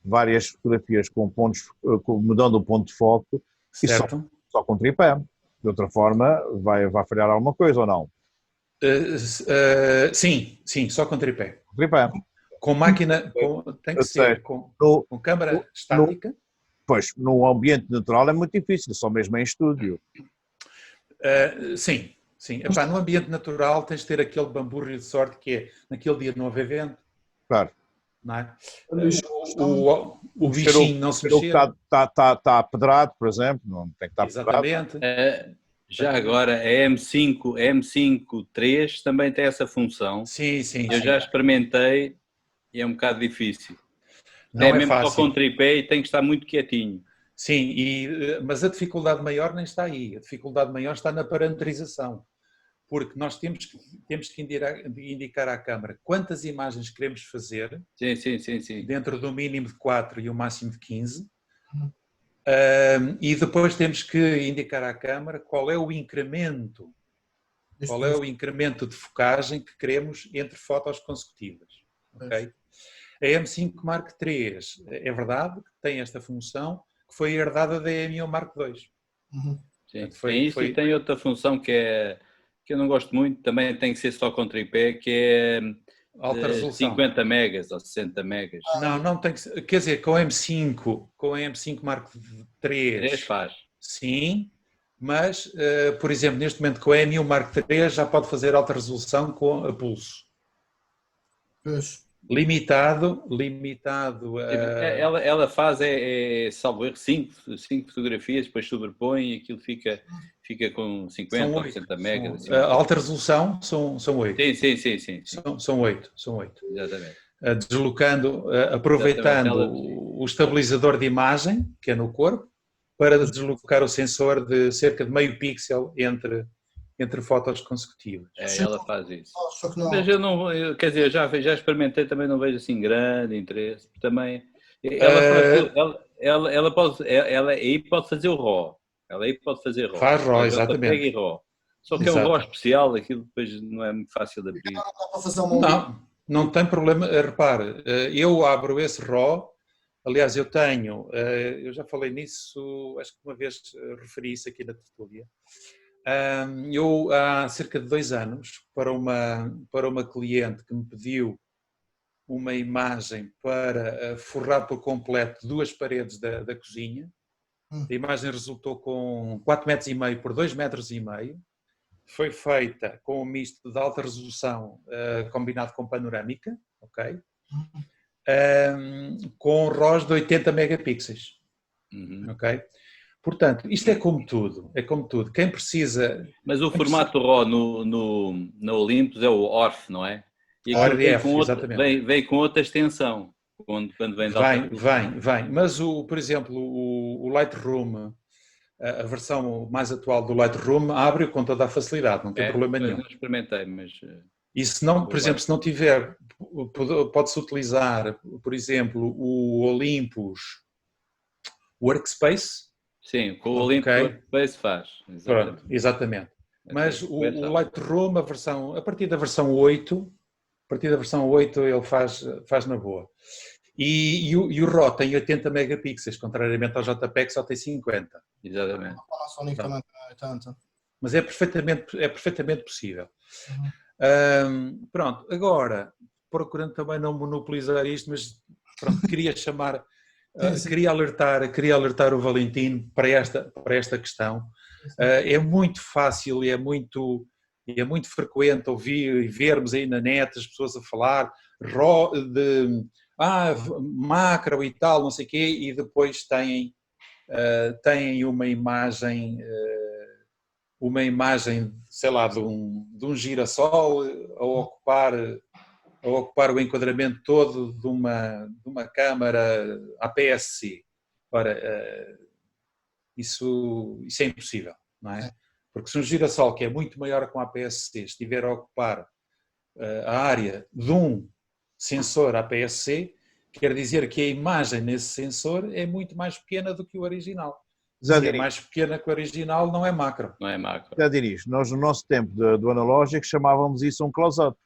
várias fotografias com pontos, mudando o ponto de foco, certo. Só com tripé. De outra forma, vai falhar alguma coisa ou não? Sim, só com tripé. Tripé. Com máquina, tem que ser com câmara estática. Pois, no ambiente natural é muito difícil, só mesmo em estúdio. Sim. Epá, no ambiente natural tens de ter aquele bamburro de sorte que é, naquele dia não haver vento. Claro. Não é? O bichinho não se mexer. Está pedrado, por exemplo, não tem que estar exatamente. pedrado. Já agora, a M5 III também tem essa função. Sim, sim. Eu já experimentei e é um bocado difícil. Não é mesmo fácil. só com tripé e tem que estar muito quietinho. Sim, mas a dificuldade maior nem está aí. A dificuldade maior está na parametrização. Porque nós temos que indicar à câmara quantas imagens queremos fazer. Sim. Dentro do mínimo de 4 e o máximo de 15. E depois temos que indicar à câmara qual é o incremento de focagem que queremos entre fotos consecutivas. Okay? A M5 Mark III é verdade que tem esta função que foi herdada da M1 Mark II. Sim, tem isso e tem outra função que eu não gosto muito, também tem que ser só com tripé, que é alta resolução. 50 megas ou 60 megas. Não tem que ser, quer dizer, com a M5 Mark III faz. Sim, mas, por exemplo, neste momento com a M1 Mark III já pode fazer alta resolução com a pulso. Limitado a... Ela faz, salvo erro, 5 fotografias, depois sobrepõe e aquilo fica com 50 ou 60 megas. A alta resolução são 8. Sim. São 8. Exatamente. Deslocando, aproveitando o estabilizador de imagem, que é no corpo, para deslocar o sensor de cerca de meio pixel entre fotos consecutivas. Ela faz isso. Mas eu não, quer dizer, já experimentei, também não vejo assim grande interesse. Também, ela aí pode fazer o RAW. Ela aí pode fazer RAW. Faz RAW, exatamente. Só que é um RAW especial, aquilo depois não é muito fácil de abrir. Não tem problema. Repare, eu abro esse RAW. Aliás, eu já falei nisso, acho que uma vez referi isso aqui na tertúlia. Eu, há cerca de 2 anos, para uma cliente que me pediu uma imagem para forrar por completo 2 paredes da cozinha, a imagem resultou com 4,5 metros por 2,5 metros. Foi feita com um misto de alta resolução combinado com panorâmica, ok? Com RAWs de 80 megapixels, ok? Portanto, isto é como tudo. Quem precisa... Mas o formato RAW no Olympus é o ORF, não é? E ORF, exatamente. Vem com outra extensão. Quando vem Vem. Mas, por exemplo, o Lightroom, a versão mais atual do Lightroom, abre-o com toda a facilidade, não tem problema nenhum. Eu experimentei, mas... E se não, por exemplo, se não tiver, pode-se utilizar, por exemplo, o Olympus Workspace. Sim, com o Olympus Workspace faz. Exatamente. Pronto, exatamente. Mas o Lightroom, a partir da versão 8, ele faz na boa. E o RAW tem 80 megapixels, contrariamente ao JPEG só tem 50. Exatamente. Mas é perfeitamente possível. Pronto, agora, procurando também não monopolizar isto, mas pronto, queria alertar o Valentino para esta questão. É muito fácil e é muito frequente ouvir e vermos aí na net as pessoas a falar de macro e tal, não sei o quê, e depois têm uma imagem, sei lá, de um girassol a ocupar o enquadramento todo de uma câmara APS-C. Ora, isso é impossível, não é? Porque se um girassol que é muito maior que um APS-C estiver a ocupar a área de um sensor APS-C, quer dizer que a imagem nesse sensor é muito mais pequena do que o original. Se é mais pequena que o original, não é macro. Não é macro. Já dirias, nós no nosso tempo do analógico chamávamos isso um close-up.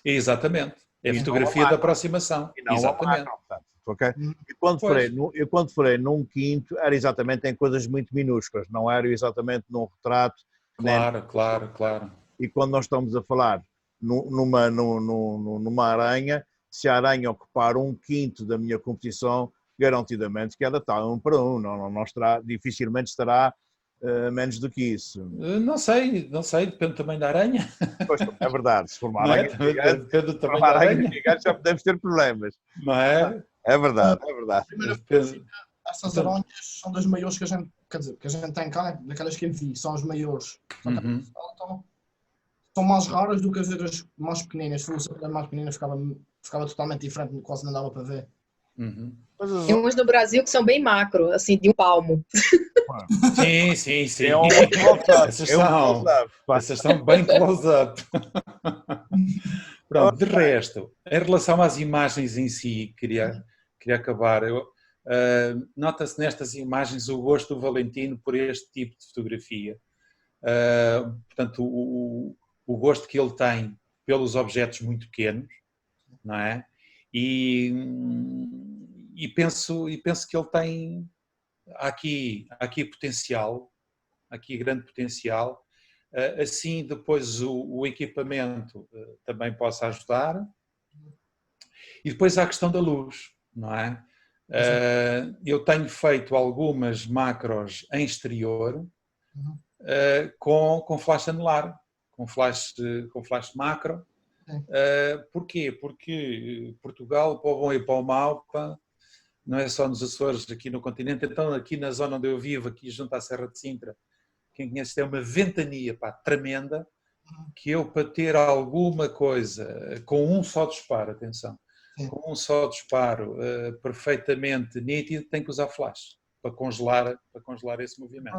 Exatamente. É a fotografia da aproximação. Exatamente. Macro, portanto, okay? E quando falei num quinto, era exatamente em coisas muito minúsculas, não era exatamente num retrato. Claro. E quando nós estamos a falar numa aranha, se a aranha ocupar 1/5 da minha composição, garantidamente que ela está 1 para 1, dificilmente estará menos do que isso. Não sei, depende também da aranha. Pois, é verdade, se for uma aranha depende do tamanho da aranha, já podemos ter problemas. Não é? É verdade. Essas aranhas são das maiores que a gente, quer dizer, que a gente tem cá, daquelas que eu vi, são as maiores. Então, são mais raras do que as outras mais pequeninas. Se fosse as mais pequeninas, ficava totalmente diferente, quase não dava para ver. Tem umas no Brasil que são bem macro, assim, de um palmo. Sim. Essas são bem close-up. Pronto, de resto, em relação às imagens em si, queria acabar. Nota-se nestas imagens o gosto do Valentino por este tipo de fotografia. Portanto, o gosto que ele tem pelos objetos muito pequenos, não é? E penso que ele tem aqui potencial, aqui grande potencial. Assim, depois o equipamento também possa ajudar. E depois há a questão da luz, não é? Eu tenho feito algumas macros em exterior com flash anular, com flash macro. Porquê? Porque Portugal, para o bom e para o mau, não é só nos Açores, aqui no continente, então aqui na zona onde eu vivo, aqui junto à Serra de Sintra, quem conhece tem uma ventania tremenda, que eu para ter alguma coisa com um só disparo, atenção, com um só disparo perfeitamente nítido, tenho que usar flash para congelar esse movimento.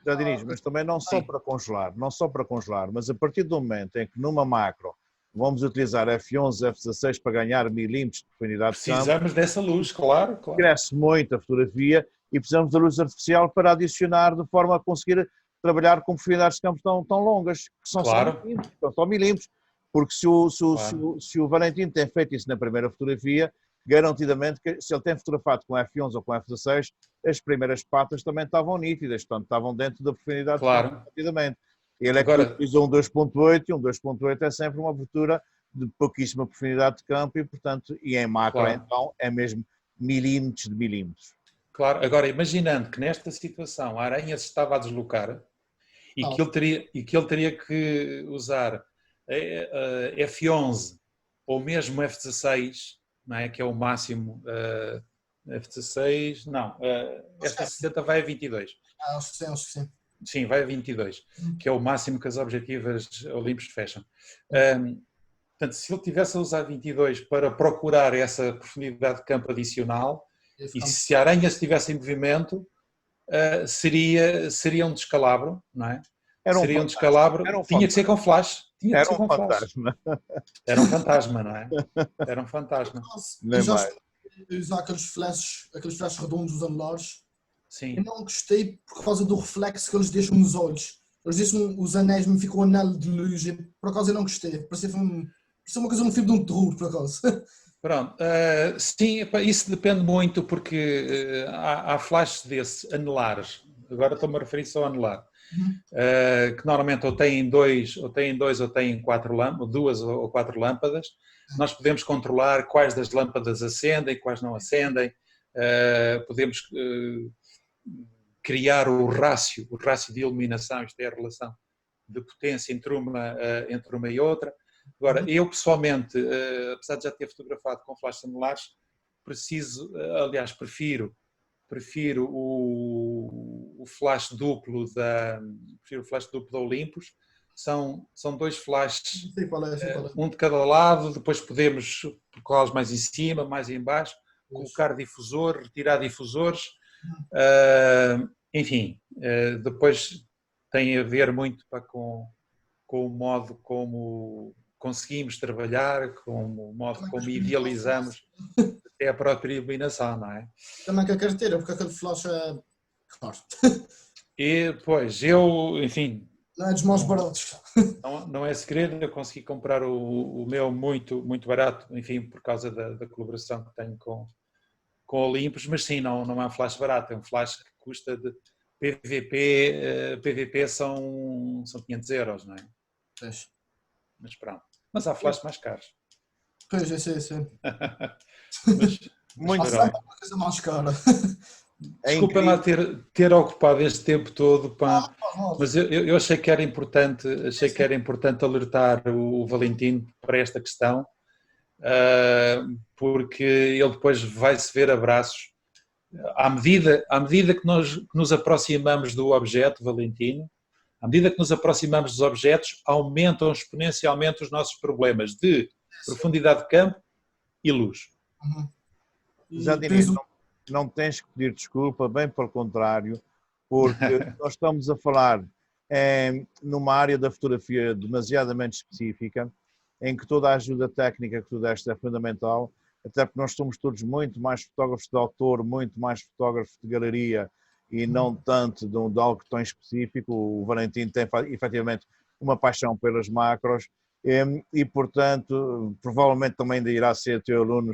Já Diniz, mas também não só para congelar, mas a partir do momento em que numa macro vamos utilizar F11, F16 para ganhar milímetros de profundidade de campo. Precisamos dessa luz, claro. Cresce muito a fotografia e precisamos da luz artificial para adicionar de forma a conseguir trabalhar com profundidades de campo tão longas, que são só milímetros. Porque se o Valentino tem feito isso na primeira fotografia, garantidamente que se ele tem fotografado com F11 ou com F16, as primeiras patas também estavam nítidas, portanto estavam dentro da profundidade de campo rapidamente. Ele é que utilizou um 2.8 e um 2.8 é sempre uma abertura de pouquíssima profundidade de campo e, portanto, em macro então é mesmo milímetros de milímetros. Claro, agora imaginando que nesta situação a aranha se estava a deslocar e que ele teria que usar F11 ou mesmo F16, não é? Que é o máximo, F16, não, F60 vai a 22. Acho que sim. Sim, vai a 22, que é o máximo que as objetivas olímpicas fecham. Portanto, se ele tivesse a usar 22 para procurar essa profundidade de campo adicional, e se a aranha estivesse em movimento, seria um descalabro, não é? Seria um descalabro, tinha que ser com flash. Era um fantasma. Era um fantasma, não é? Era um fantasma. Usar aqueles flashes redondos, os anulares. Sim. Eu não gostei por causa do reflexo que eles deixam nos olhos. Eles deixam os anéis, me ficou um anel de luz. Por acaso eu não gostei. Parecia uma coisa no filme de um terror, por acaso. Pronto. Sim, isso depende muito porque há flashes desses anulares. Agora estou-me a referir só a anular. Que normalmente ou têm duas ou quatro lâmpadas. Nós podemos controlar quais das lâmpadas acendem, quais não acendem. Podemos criar o rácio de iluminação, isto é a relação de potência entre uma e outra. Agora, eu pessoalmente, apesar de já ter fotografado com flashes anulares, prefiro o flash duplo da Olympus. São dois flashes, um de cada lado, depois podemos colocá-los mais em cima, mais em baixo, colocar difusor, retirar difusores, enfim, depois tem a ver muito com o modo como conseguimos trabalhar, com o modo como idealizamos até a própria iluminação, não é? Também com a carteira, porque aquele flash é forte. E, pois, enfim... Não é dos mais baratos. Não é segredo, eu consegui comprar o meu muito, muito barato, enfim, por causa da colaboração que tenho com Olympus, mas sim, não é um flash barato, é um flash que custa de PVP são 500 €, não é? Pois. Mas pronto. Mas há flashes mais caros. Pois, eu sei. Mas é uma coisa mais cara. Desculpem lá ter ocupado este tempo todo, pá, mas eu achei que era importante, alertar o Valentino para esta questão, porque ele depois vai-se ver a braços à medida que nos aproximamos do objeto, Valentino, à medida que nos aproximamos dos objetos, aumentam exponencialmente os nossos problemas de profundidade de campo e luz. Já Diniz, não tens que pedir desculpa, bem pelo contrário, porque nós estamos a falar numa área da fotografia demasiadamente específica, em que toda a ajuda técnica que tu deste é fundamental, até porque nós somos todos muito mais fotógrafos de autor, muito mais fotógrafos de galeria e não tanto de algo tão específico. O Valentino tem efetivamente uma paixão pelas macros e portanto, provavelmente também ainda irá ser teu aluno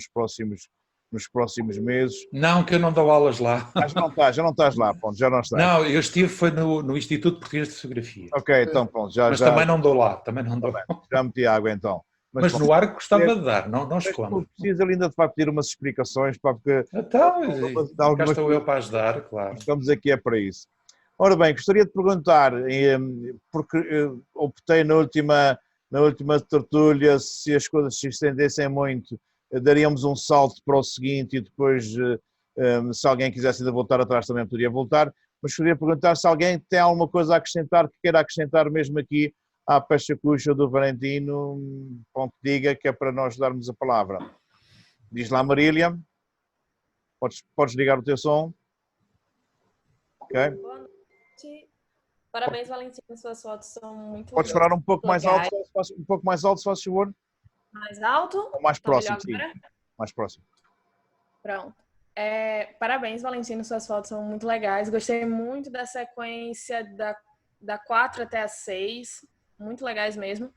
nos próximos meses. Não, que eu não dou aulas lá. Já não estás lá, pronto, já não estás. Não, eu foi no Instituto Português de Fotografia. Ok, então pronto. Mas também não dou lá, também não dou. Já meti água então. Mas no Arco gostava de dar, não escondo. Precisa ainda de pedir umas explicações, porque... Então, cá estou eu para ajudar, claro. Estamos aqui para isso. Ora bem, gostaria de perguntar, porque optei na última tertúlia, se as coisas se estendessem muito, daríamos um salto para o seguinte e depois, se alguém quisesse ainda voltar atrás, também poderia voltar. Mas gostaria de perguntar se alguém tem alguma coisa a acrescentar, que queira acrescentar mesmo aqui à Pachacucha do Valentino, ponto diga, que é para nós darmos a palavra. Diz lá, Marília. Podes ligar o teu som. Ok. Boa noite. Parabéns, Valentino, suas fotos são muito Podes falar um pouco mais alto, se faz favor? Mais alto? Ou mais próximo, sim. Mais próximo. Pronto. Parabéns, Valentino, suas fotos são muito legais. Gostei muito da sequência da 4 até a 6. Muito legais mesmo.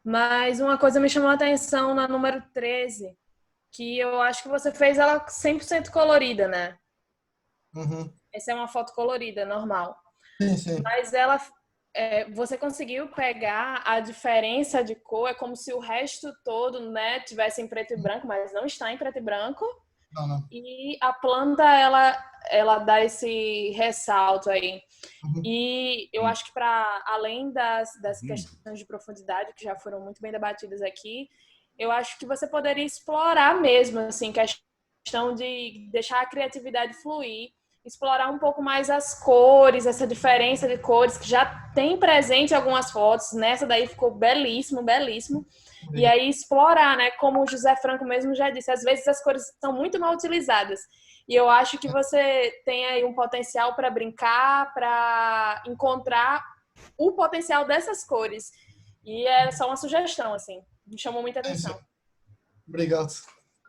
Mas uma coisa me chamou a atenção na número 13, que eu acho que você fez ela 100% colorida, né? Uhum. Essa é uma foto colorida, normal. Sim. Mas ela, você conseguiu pegar a diferença de cor, é como se o resto todo, né, tivesse em preto e branco, mas não está em preto e branco. Não. E a planta, ela dá esse ressalto aí. Uhum. E eu acho que para além das questões de profundidade, que já foram muito bem debatidas aqui, eu acho que você poderia explorar mesmo, assim, questão de deixar a criatividade fluir, explorar um pouco mais as cores, essa diferença de cores que já tem presente em algumas fotos. Nessa daí ficou belíssimo, belíssimo. E aí explorar, né? Como o José Franco mesmo já disse, às vezes as cores são muito mal utilizadas. E eu acho que você tem aí um potencial para brincar, para encontrar o potencial dessas cores. E é só uma sugestão, assim. Me chamou muita atenção. Obrigado.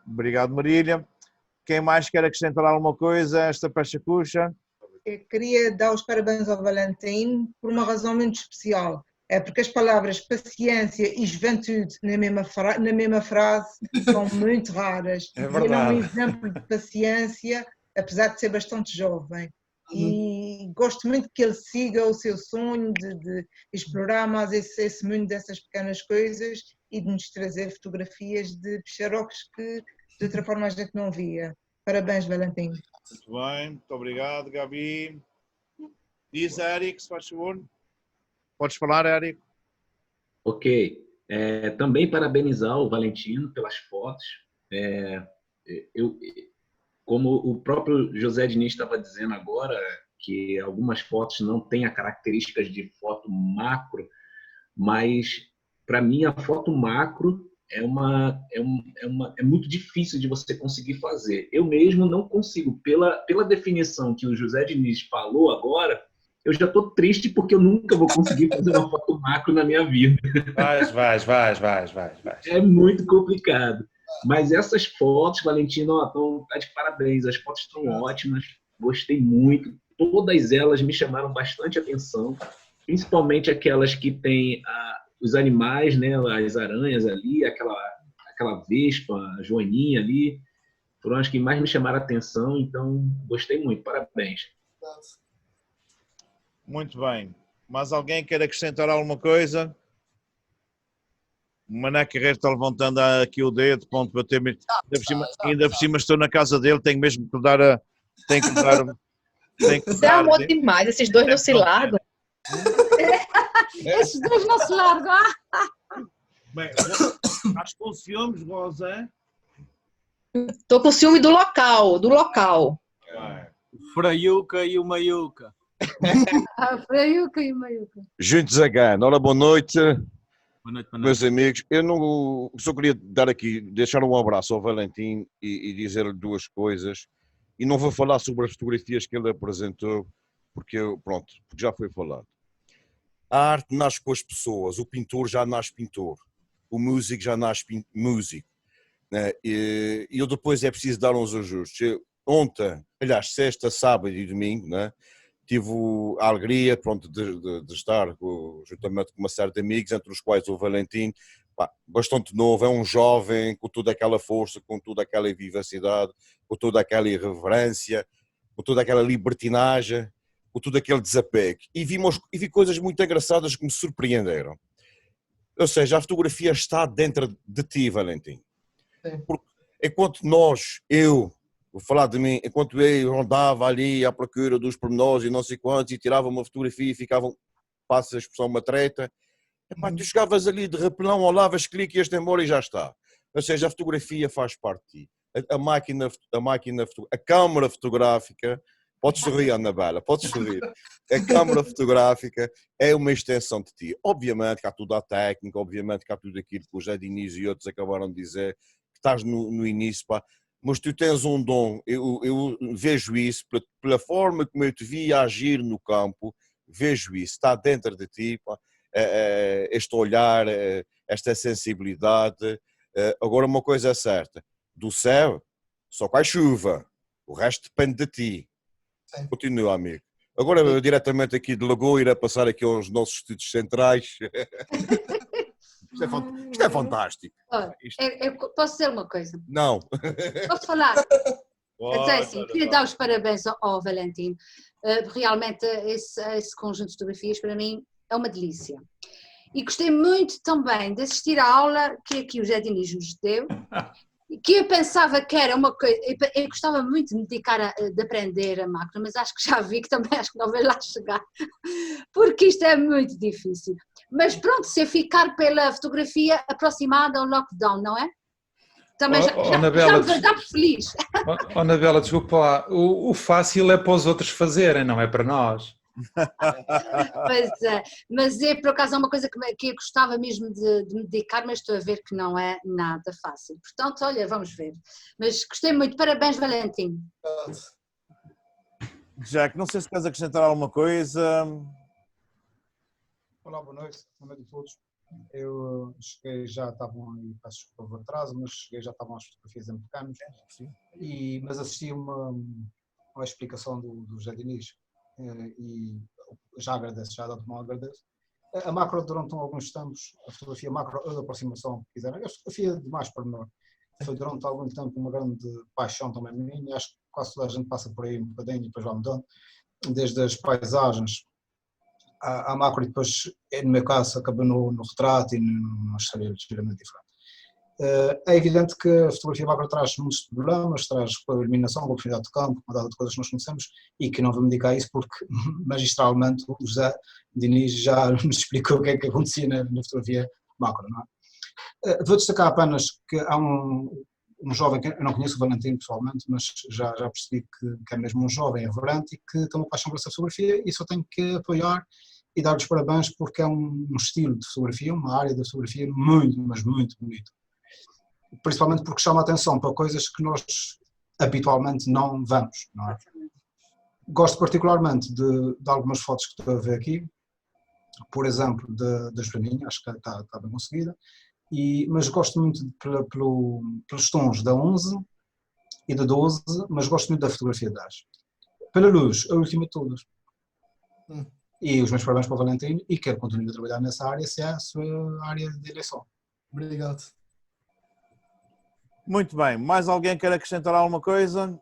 Obrigado, Marília. Quem mais quer acrescentar alguma coisa a esta Pachacucha? Eu queria dar os parabéns ao Valentino por uma razão muito especial. É porque as palavras paciência e juventude na mesma frase são muito raras. É verdade. Ele é um exemplo de paciência, apesar de ser bastante jovem. E gosto muito que ele siga o seu sonho de explorar mais esse mundo dessas pequenas coisas e de nos trazer fotografias de picharocos que de outra forma a gente não via. Parabéns, Valentino. Muito bem, muito obrigado, Gabi. Diz, Eric, se faz favor. Podes falar, Eric? Ok. Também parabenizar o Valentino pelas fotos. Como o próprio José Diniz estava dizendo agora, que algumas fotos não têm as características de foto macro, mas para mim a foto macro é muito difícil de você conseguir fazer. Eu mesmo não consigo. Pela definição que o José Diniz falou agora, eu já estou triste porque eu nunca vou conseguir fazer uma foto macro na minha vida. Vai. É muito complicado. Mas essas fotos, Valentino, estão de parabéns. As fotos estão ótimas. Gostei muito. Todas elas me chamaram bastante atenção. Principalmente aquelas que têm os animais, né, as aranhas ali, aquela vespa, a joaninha ali, foram as que mais me chamaram a atenção, então gostei muito, parabéns. Muito bem. Mas alguém quer acrescentar alguma coisa? O Mané Carreiro está levantando aqui o dedo, ponto, bater-me. Ainda por cima estou na casa dele, tenho mesmo que dar a... Isso é amor demais, esses dois não se largam. Esses dois não se largam. Bem, estás com ciúmes, Rosa? Estou com ciúme do local. Fraiuca e o Maiuca. Fraiuca e o Maiuca. Juntos a Gana. Ora, boa noite. Boa noite, meus amigos. Eu não, só queria dar aqui, deixar um abraço ao Valentim e dizer-lhe duas coisas. E não vou falar sobre as fotografias que ele apresentou, porque já foi falado. A arte nasce com as pessoas, o pintor já nasce pintor, o músico já nasce músico. Né? E eu depois é preciso dar uns ajustes. Ontem, aliás, sexta, sábado e domingo, né? Tive a alegria de estar juntamente com uma série de amigos, entre os quais o Valentim, bastante novo, é um jovem com toda aquela força, com toda aquela vivacidade, com toda aquela irreverência, com toda aquela libertinagem, com todo aquele desapego. E vi coisas muito engraçadas que me surpreenderam. Ou seja, a fotografia está dentro de ti, Valentim. Porque enquanto vou falar de mim, enquanto eu andava ali à procura dos pormenores e não sei quantos e tirava uma fotografia e ficavam, passa a expressão, uma treta, tu chegavas ali de repelão, olhavas, clique, este embora e já está. Ou seja, a fotografia faz parte de ti. A câmara fotográfica, podes sorrir, Anabela, podes sorrir. A câmara fotográfica é uma extensão de ti. Obviamente que há tudo a técnica, obviamente que há tudo aquilo que o José Diniz e outros acabaram de dizer, que estás no início, mas tu tens um dom, eu vejo isso, pela forma como eu te vi agir no campo, vejo isso, está dentro de ti, este olhar, esta sensibilidade. Agora uma coisa é certa, do céu só cai chuva, o resto depende de ti. Sim. Continua, amigo. Agora diretamente aqui de Lagoa, irá passar aqui aos nossos estudos centrais. Isto é fantástico. Olha, eu posso dizer uma coisa? Não. Posso falar? Então, assim, queria dar os parabéns ao Valentim. Realmente, esse conjunto de fotografias, para mim, é uma delícia. E gostei muito também de assistir à aula que aqui o José Diniz nos deu, que eu pensava que era uma coisa, eu gostava muito de me dedicar de aprender a macro, mas acho que já vi que também acho que não vai lá chegar, porque isto é muito difícil. Mas pronto, se eu ficar pela fotografia aproximada ao lockdown, não é? Também já me dá por feliz. Anabela, desculpa lá, o fácil é para os outros fazerem, não é para nós. Mas é por acaso uma coisa que eu gostava mesmo de me dedicar, mas estou a ver que não é nada fácil. Portanto, olha, vamos ver. Mas gostei muito. Parabéns, Valentim. Jack, não sei se queres acrescentar alguma coisa. Olá, boa noite a todos. Eu cheguei, já estavam aí, peço desculpa por atraso, mas cheguei, já estavam as fotografias em pequenos, mas assisti uma explicação do José Diniz e já agradeço, já dou-te mal agradeço. A macro, durante alguns tempos, a fotografia macro ou de aproximação, que quiserem, a fotografia de mais pormenor, foi durante algum tempo uma grande paixão também minha, acho que quase toda a gente passa por aí um bocadinho e depois vai mudando, desde as paisagens, a macro, e depois, no meu caso, acabou no retrato e numa história ligeiramente diferente. É evidente que a fotografia macro traz muitos problemas, traz com a iluminação, com a profundidade de campo, uma data de coisas que nós conhecemos e que não vou me dedicar a isso porque magistralmente o José Diniz já nos explicou o que é que acontecia na fotografia macro, não é? Vou destacar apenas que há um jovem, que eu não conheço o Valentim pessoalmente, mas já percebi que é mesmo um jovem averante e que tem uma paixão por essa fotografia e só tenho que apoiar e dar os parabéns porque é um estilo de fotografia, uma área de fotografia muito, mas muito bonito. Principalmente porque chama a atenção para coisas que nós habitualmente não vemos, não é? Gosto particularmente de algumas fotos que estou a ver aqui, por exemplo, da Joaninha, acho que está bem conseguida, mas gosto muito pelos tons da 11 e da 12, mas gosto muito da fotografia 10. Pela luz, a última de todas. E os meus parabéns para o Valentim e quero continuar a trabalhar nessa área, se é a sua área de eleição. Obrigado. Muito bem. Mais alguém quer acrescentar alguma coisa?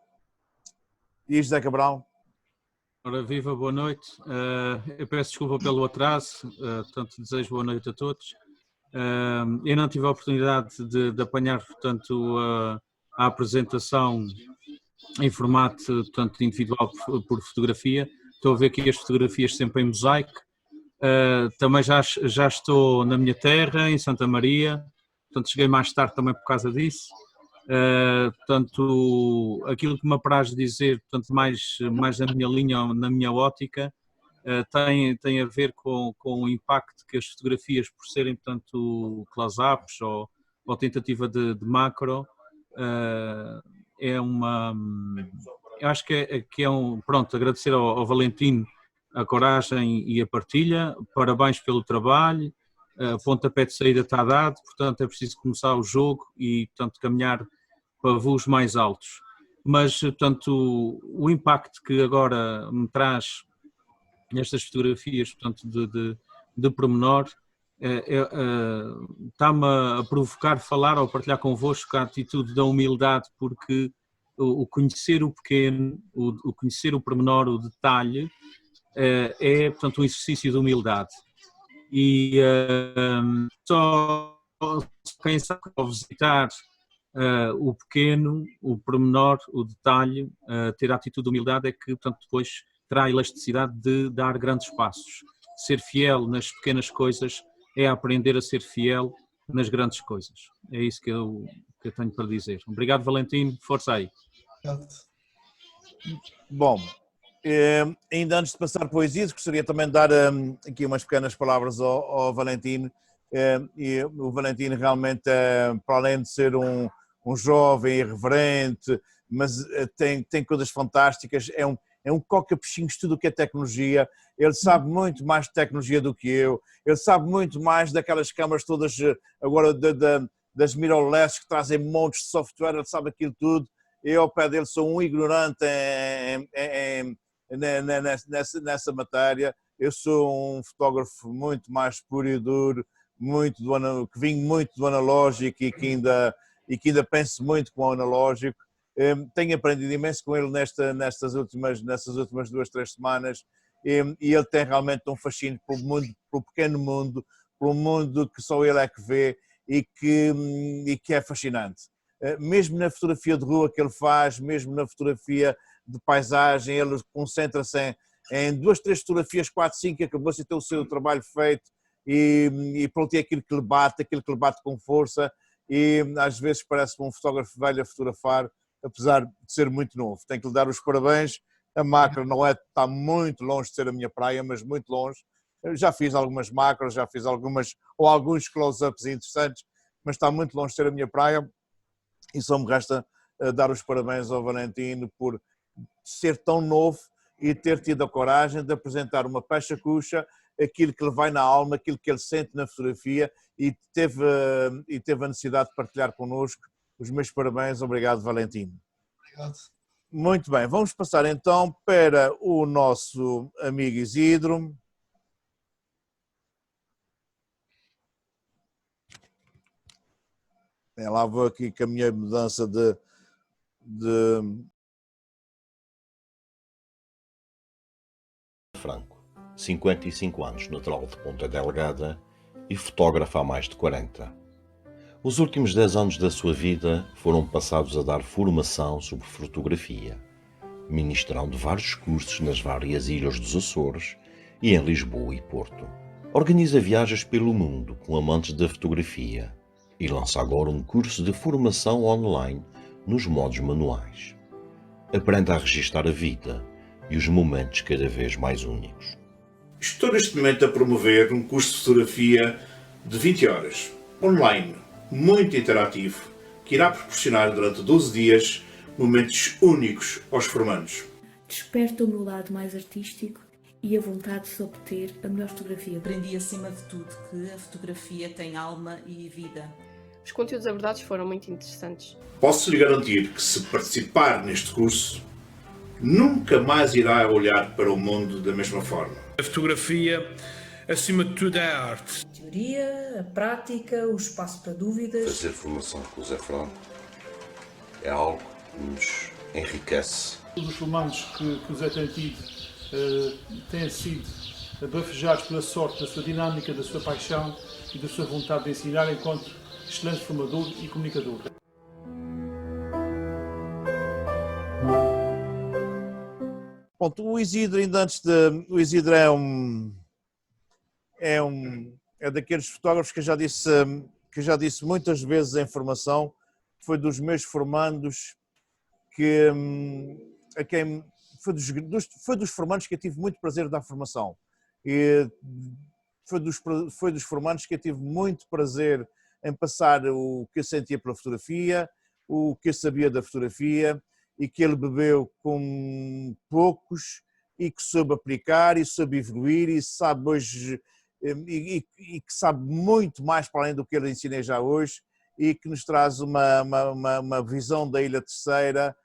Diz, José Cabral. Ora, viva, boa noite. Eu peço desculpa pelo atraso, portanto, desejo boa noite a todos. Eu não tive a oportunidade de apanhar, portanto, a apresentação em formato, portanto, individual por fotografia. Estou a ver aqui as fotografias sempre em mosaico. Também já estou na minha terra, em Santa Maria, portanto cheguei mais tarde também por causa disso. Portanto, aquilo que me apraz dizer, portanto, mais na minha linha, na minha ótica, tem a ver com o impacto que as fotografias, por serem, portanto, close-ups ou tentativa de macro, eu acho que pronto, agradecer ao Valentino a coragem e a partilha, parabéns pelo trabalho, pontapé de saída está dado, portanto é preciso começar o jogo e, portanto, caminhar para voos mais altos. Mas, portanto, o impacto que agora me traz estas fotografias, portanto, de pormenor, está-me a provocar falar ou partilhar convosco a atitude da humildade, porque o conhecer o pequeno, o conhecer o pormenor, o detalhe, é, portanto, um exercício de humildade. E só quem sabe ao visitar o pequeno, o pormenor, o detalhe, ter a atitude de humildade é que, portanto, depois terá a elasticidade de dar grandes passos. Ser fiel nas pequenas coisas é aprender a ser fiel nas grandes coisas. É isso que eu tenho para dizer. Obrigado, Valentino. Força aí. Bom, ainda antes de passar para o Isidro, gostaria também de dar aqui umas pequenas palavras ao Valentino. E o Valentino realmente, para além de ser um jovem irreverente, mas tem coisas fantásticas, é um coca-pechinhos tudo o que é tecnologia. Ele sabe muito mais de tecnologia do que eu, ele sabe muito mais daquelas câmaras todas agora das mirrorless que trazem montes de software, ele sabe aquilo tudo. Eu, ao pé dele, sou um ignorante nessa matéria. Eu sou um fotógrafo muito mais puro e duro, que vim muito do analógico e que ainda penso muito com o analógico. Tenho aprendido imenso com ele nessas últimas 2-3 semanas, e ele tem realmente um fascínio pelo pequeno mundo, pelo mundo que só ele é que vê e que é fascinante. Mesmo na fotografia de rua que ele faz, mesmo na fotografia de paisagem, ele concentra-se em 2-3 fotografias, 4-5, acabou-se de ter o seu trabalho feito e pronto, é aquilo que lhe bate com força, e às vezes parece-me um fotógrafo velho a fotografar, apesar de ser muito novo. Tenho que lhe dar os parabéns. A macro está muito longe de ser a minha praia, mas muito longe. Eu já fiz algumas macros, já fiz alguns close-ups interessantes, mas está muito longe de ser a minha praia. E só me resta dar os parabéns ao Valentino por ser tão novo e ter tido a coragem de apresentar uma pecha cuxa, aquilo que lhe vai na alma, aquilo que ele sente na fotografia, e teve a necessidade de partilhar connosco. Os meus parabéns. Obrigado, Valentino. Obrigado. Muito bem, vamos passar então para o nosso amigo Isidro. Lá vou aqui com a minha mudança de... Franco, 55 anos, natural de Ponta Delgada e fotógrafo há mais de 40. Os últimos 10 anos da sua vida foram passados a dar formação sobre fotografia, ministrando vários cursos nas várias ilhas dos Açores e em Lisboa e Porto. Organiza viagens pelo mundo com amantes da fotografia e lança agora um curso de formação online nos modos manuais. Aprenda a registar a vida e os momentos cada vez mais únicos. Estou neste momento a promover um curso de fotografia de 20 horas, online, muito interativo, que irá proporcionar durante 12 dias momentos únicos aos formandos. Desperta o meu lado mais artístico e a vontade de se obter a melhor fotografia. Aprendi acima de tudo que a fotografia tem alma e vida. Os conteúdos abordados foram muito interessantes. Posso lhe garantir que, se participar neste curso, nunca mais irá olhar para o mundo da mesma forma. A fotografia, acima de tudo, é arte. A teoria, a prática, o espaço para dúvidas. Fazer formação com o Zé Franco é algo que nos enriquece. Todos os formandos que o Zé tem tido têm sido bafejados pela sorte da sua dinâmica, da sua paixão e da sua vontade de ensinar enquanto excelente formador e comunicador. Pronto, o Isidro, ainda antes de... O Isidro é daqueles fotógrafos que eu já disse muitas vezes em formação, foi dos meus formandos que a quem foi dos formandos que eu tive muito prazer de dar formação. E foi dos formandos que eu tive muito prazer em passar o que eu sentia pela fotografia, o que eu sabia da fotografia, e que ele bebeu com poucos e que soube aplicar e soube evoluir e sabe hoje e que sabe muito mais para além do que ele ensinei já hoje, e que nos traz uma visão da Ilha Terceira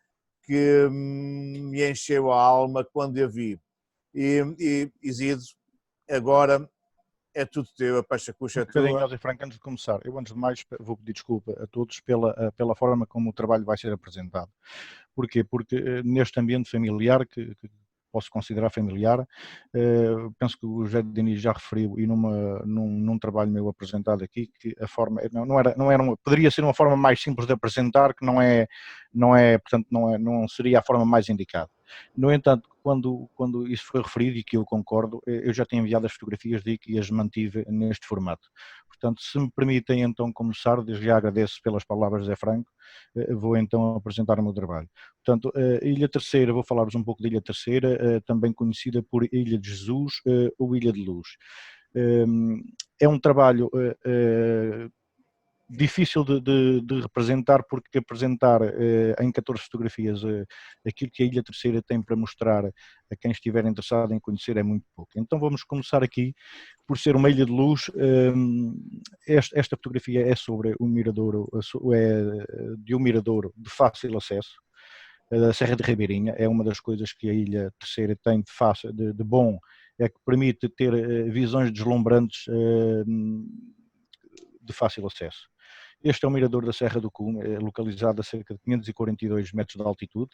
que me encheu a alma quando eu vi. E Isidro, agora é tudo teu, a Pachacucha é tua. José Franco, antes de começar, eu antes de mais vou pedir desculpa a todos pela forma como o trabalho vai ser apresentado. Porquê? Porque neste ambiente familiar, que posso considerar familiar, penso que o José Diniz já referiu, e num trabalho meu apresentado aqui, que a forma poderia ser uma forma mais simples de apresentar, que portanto, não seria a forma mais indicada. No entanto, quando isso foi referido, e que eu concordo, eu já tinha enviado as fotografias de que as mantive neste formato. Portanto, se me permitem então começar, desde já agradeço pelas palavras de Zé Franco, vou então apresentar o meu trabalho. Portanto, Ilha Terceira, vou falar-vos um pouco da Ilha Terceira, também conhecida por Ilha de Jesus ou Ilha de Luz. É um trabalho difícil de representar, porque apresentar em 14 fotografias aquilo que a Ilha Terceira tem para mostrar a quem estiver interessado em conhecer é muito pouco. Então vamos começar aqui por ser uma ilha de luz. Esta fotografia é sobre um miradouro, de um miradouro de fácil acesso, da Serra de Ribeirinha. É uma das coisas que a Ilha Terceira tem de bom, é que permite ter visões deslumbrantes de fácil acesso. Este é o mirador da Serra do Cume, localizado a cerca de 542 metros de altitude.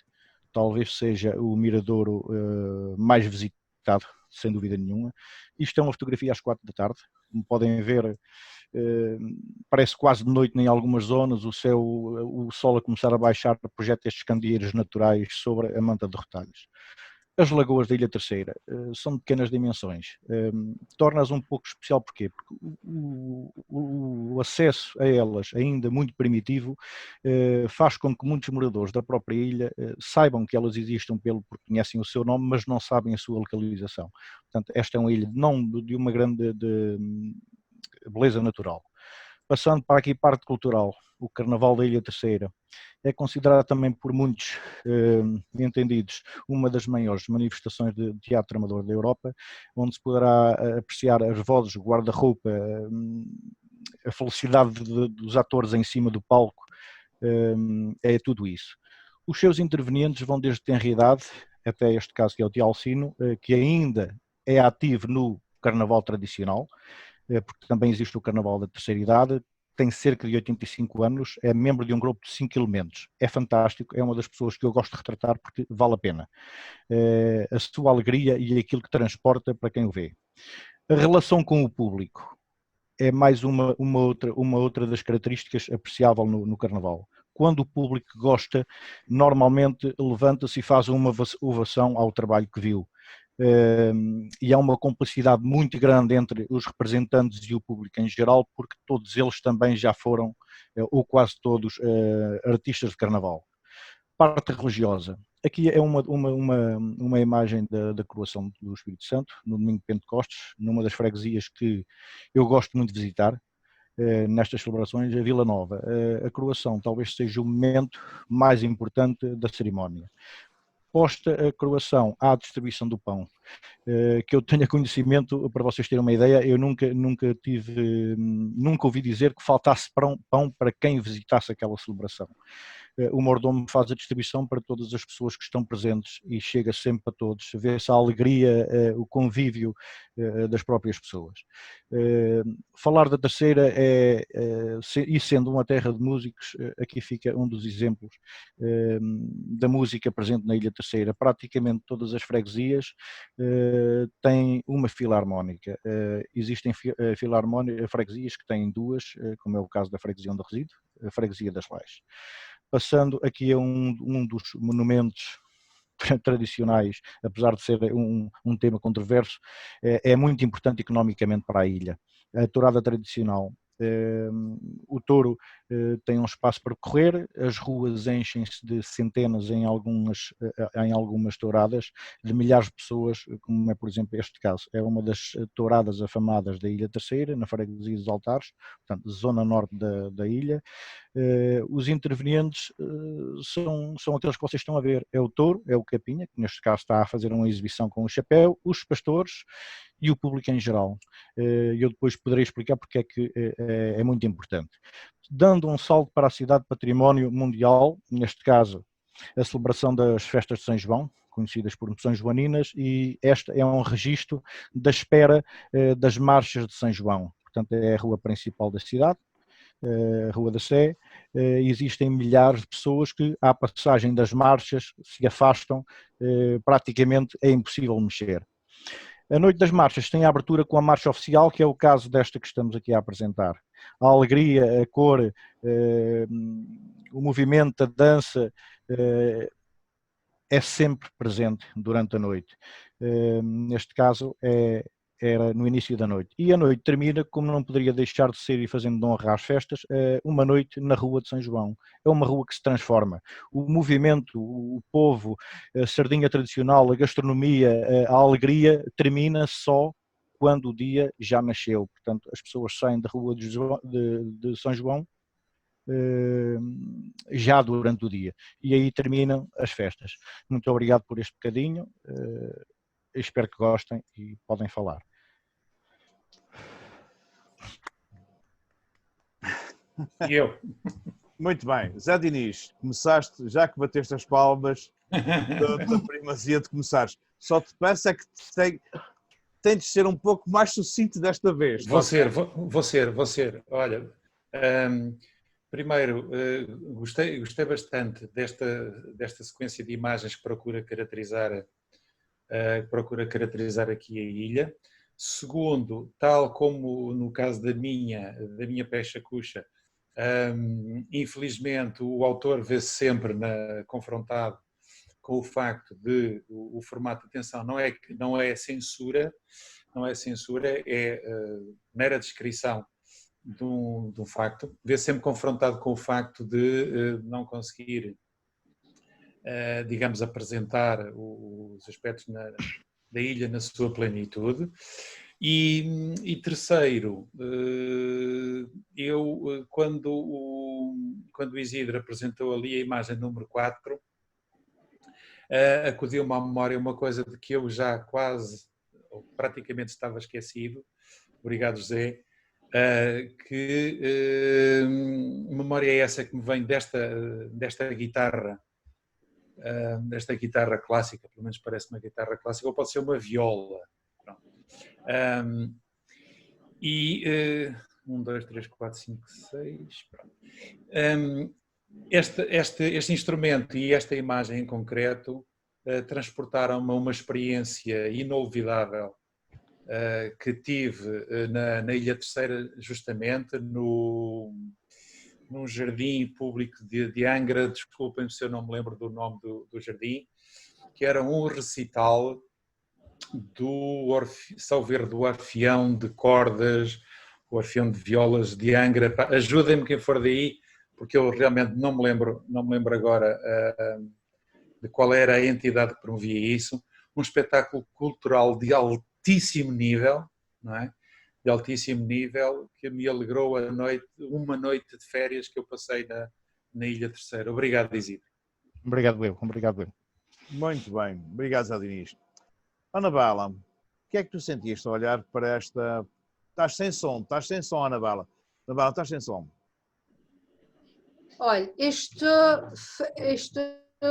Talvez seja o miradouro mais visitado, sem dúvida nenhuma. Isto é uma fotografia às 4 da tarde. Como podem ver, parece quase de noite em algumas zonas. O sol a começar a baixar projeta estes candeeiros naturais sobre a manta de retalhos. As lagoas da Ilha Terceira são de pequenas dimensões. Torna-as um pouco especial, porquê? Porque o acesso a elas, ainda muito primitivo, faz com que muitos moradores da própria ilha saibam que elas existem porque conhecem o seu nome, mas não sabem a sua localização. Portanto, esta é uma ilha não de uma grande beleza natural. Passando para aqui parte cultural, o Carnaval da Ilha Terceira é considerado também por muitos entendidos uma das maiores manifestações de teatro amador da Europa, onde se poderá apreciar as vozes, o guarda-roupa, a felicidade dos atores em cima do palco, é tudo isso. Os seus intervenientes vão desde tenra idade, até este caso que é o Tio Alcino, que ainda é ativo no Carnaval tradicional, porque também existe o Carnaval da Terceira Idade, tem cerca de 85 anos, é membro de um grupo de 5 elementos. É fantástico, é uma das pessoas que eu gosto de retratar porque vale a pena. A sua alegria e aquilo que transporta para quem o vê. A relação com o público é mais uma outra das características apreciável no Carnaval. Quando o público gosta, normalmente levanta-se e faz uma ovação ao trabalho que viu. E há uma complicidade muito grande entre os representantes e o público em geral, porque todos eles também já foram, ou quase todos, artistas de Carnaval. Parte religiosa. Aqui é uma imagem da coroação do Espírito Santo, no domingo de Pentecostes, numa das freguesias que eu gosto muito de visitar, nestas celebrações, a Vila Nova. A coroação talvez seja o momento mais importante da cerimónia. Posta a coroação à distribuição do pão, que eu tenha conhecimento, para vocês terem uma ideia, eu nunca ouvi dizer que faltasse pão para quem visitasse aquela celebração. O mordomo faz a distribuição para todas as pessoas que estão presentes e chega sempre para todos, vê-se a alegria, o convívio das próprias pessoas. Falar da Terceira e sendo uma terra de músicos, aqui fica um dos exemplos da música presente na Ilha Terceira. Praticamente todas as freguesias têm uma filarmónica. Existem freguesias que têm duas, como é o caso da freguesia onde resido, a freguesia das Lais. Passando aqui a um dos monumentos tradicionais, apesar de ser um tema controverso, é muito importante economicamente para a ilha. A tourada tradicional. O touro tem um espaço para correr, as ruas enchem-se de centenas em algumas touradas, de milhares de pessoas, como é por exemplo este caso. É uma das touradas afamadas da Ilha Terceira, na freguesia dos Altares, portanto zona norte da ilha. Os intervenientes são aqueles que vocês estão a ver, é o touro, é o capinha, que neste caso está a fazer uma exibição com o chapéu, os pastores e o público em geral. Eu depois poderei explicar porque é que é muito importante. Dando um salto para a cidade património mundial, neste caso a celebração das festas de São João, conhecidas por São Joaninas, e este é um registro da espera das marchas de São João. Portanto, é a rua principal da cidade, a Rua da Sé. Existem milhares de pessoas que, à passagem das marchas, se afastam, praticamente é impossível mexer. A Noite das Marchas tem a abertura com a marcha oficial, que é o caso desta que estamos aqui a apresentar. A alegria, a cor, o movimento, a dança, é sempre presente durante a noite. Neste caso era no início da noite. E a noite termina, como não poderia deixar de ser, e fazendo de honra às festas, uma noite na Rua de São João. É uma rua que se transforma. O movimento, o povo, a sardinha tradicional, a gastronomia, a alegria, termina só quando o dia já nasceu. Portanto, as pessoas saem da Rua de São João já durante o dia. E aí terminam as festas. Muito obrigado por este bocadinho. Espero que gostem e podem falar. E eu. Muito bem. Zé Diniz, começaste, já que bateste as palmas da primazia de começares. Só te peço é que tem de ser um pouco mais sucinto desta vez. Vou ser. Olha, primeiro, gostei bastante desta sequência de imagens que procura caracterizar aqui a ilha. Segundo, tal como no caso da minha pecha cuxa, infelizmente o autor vê-se sempre confrontado com o facto de o formato de atenção não é censura, é mera descrição de um facto. Vê-se sempre confrontado com o facto de não conseguir, digamos, apresentar os aspectos da ilha na sua plenitude. E terceiro, quando o Isidro apresentou ali a imagem número 4, acudiu-me à memória uma coisa de que eu já quase, ou praticamente estava esquecido, obrigado José, que memória é essa que me vem desta guitarra clássica, pelo menos parece uma guitarra clássica, ou pode ser uma viola. Pronto. 1, 2, 3, 4, 5, 6. Pronto. Este instrumento e esta imagem em concreto transportaram-me a uma experiência inolvidável que tive na Ilha Terceira, justamente num jardim público de Angra, desculpem se eu não me lembro do nome do jardim, que era um recital do Orfeão de Cordas, o Orfeão de Violas de Angra. Ajudem-me quem for daí, porque eu realmente não me lembro agora de qual era a entidade que promovia isso. Um espetáculo cultural de altíssimo nível, não é? De altíssimo nível, que me alegrou uma noite de férias que eu passei na Ilha Terceira. Obrigado, Isidro. Obrigado eu. Muito bem, obrigado, Zé Diniz. Anabela, o que é que tu sentiste ao olhar para esta... Estás sem som, Anabela. Anabela, estás sem som. Olha, isto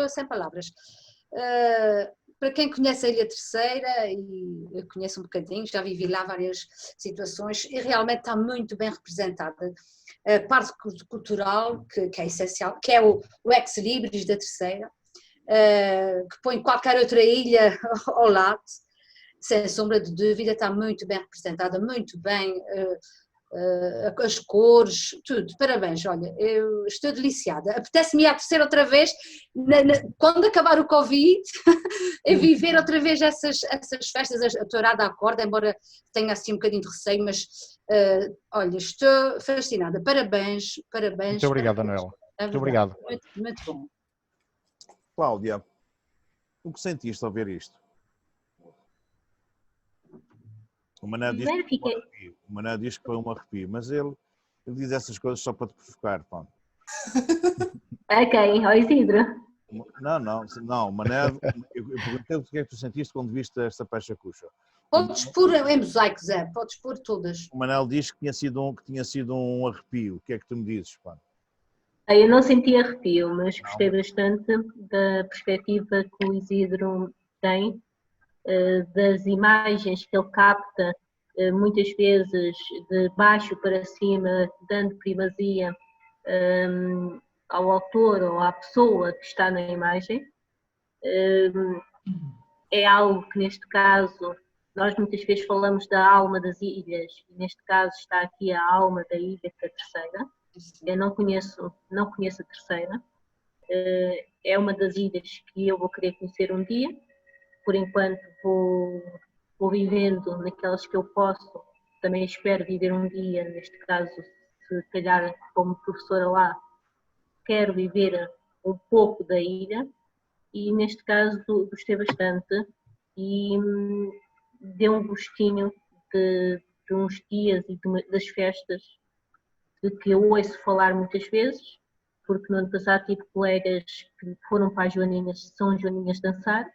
sem palavras. Para quem conhece a Ilha Terceira, e eu conheço um bocadinho, já vivi lá várias situações, e realmente está muito bem representada. A parte cultural, que é essencial, que é o ex-libris da Terceira, que põe qualquer outra ilha ao lado, sem sombra de dúvida, está muito bem representada, muito bem as cores, tudo. Parabéns, olha, eu estou deliciada. Apetece-me ir à terceira outra vez, quando acabar o Covid, a viver outra vez essas festas, a tourada à corda, embora tenha assim um bocadinho de receio, mas olha, estou fascinada. Parabéns. Muito obrigado, Anuela. Muito obrigado. Muito bom. Cláudia, o que sentiste ao ver isto? O Mané diz que foi um arrepio, mas ele diz essas coisas só para te provocar, pá. Ok, ó Isidro. Não, o Mané, eu perguntei o que é que tu sentiste quando viste esta pecha cuxa. Podes pôr em mosaico, Zé, podes pôr todas. O Manel diz que tinha sido um arrepio, o que é que tu me dizes, pá? Eu não senti arrepio, mas gostei bastante da perspectiva que o Isidro tem, das imagens que ele capta, muitas vezes de baixo para cima, dando primazia ao autor ou à pessoa que está na imagem. É algo que, neste caso, nós muitas vezes falamos da alma das ilhas, e neste caso está aqui a alma da ilha, que é a terceira. Eu não conheço a terceira. É uma das ilhas que eu vou querer conhecer um dia. Por enquanto vou vivendo naquelas que eu posso. Também espero viver um dia, neste caso, se calhar como professora lá, quero viver um pouco da ilha. E neste caso gostei bastante e deu um gostinho de uns dias e das festas de que eu ouço falar muitas vezes, porque no ano passado tive colegas que foram para as Joaninhas, São Joaninhas dançar,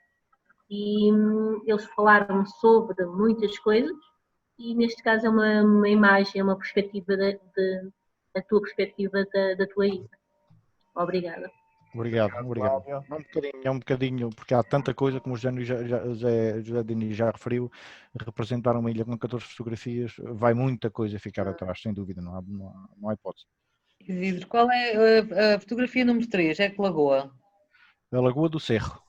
e eles falaram sobre muitas coisas, e neste caso é uma imagem, é uma perspectiva da tua perspectiva da tua ilha. Obrigada. Obrigado. É um bocadinho, porque há tanta coisa, como o José Diniz já referiu, representar uma ilha com 14 fotografias, vai muita coisa ficar atrás, sem dúvida, não há hipótese. Isidro, qual é a fotografia número 3? É que lagoa? A Lagoa do Cerro.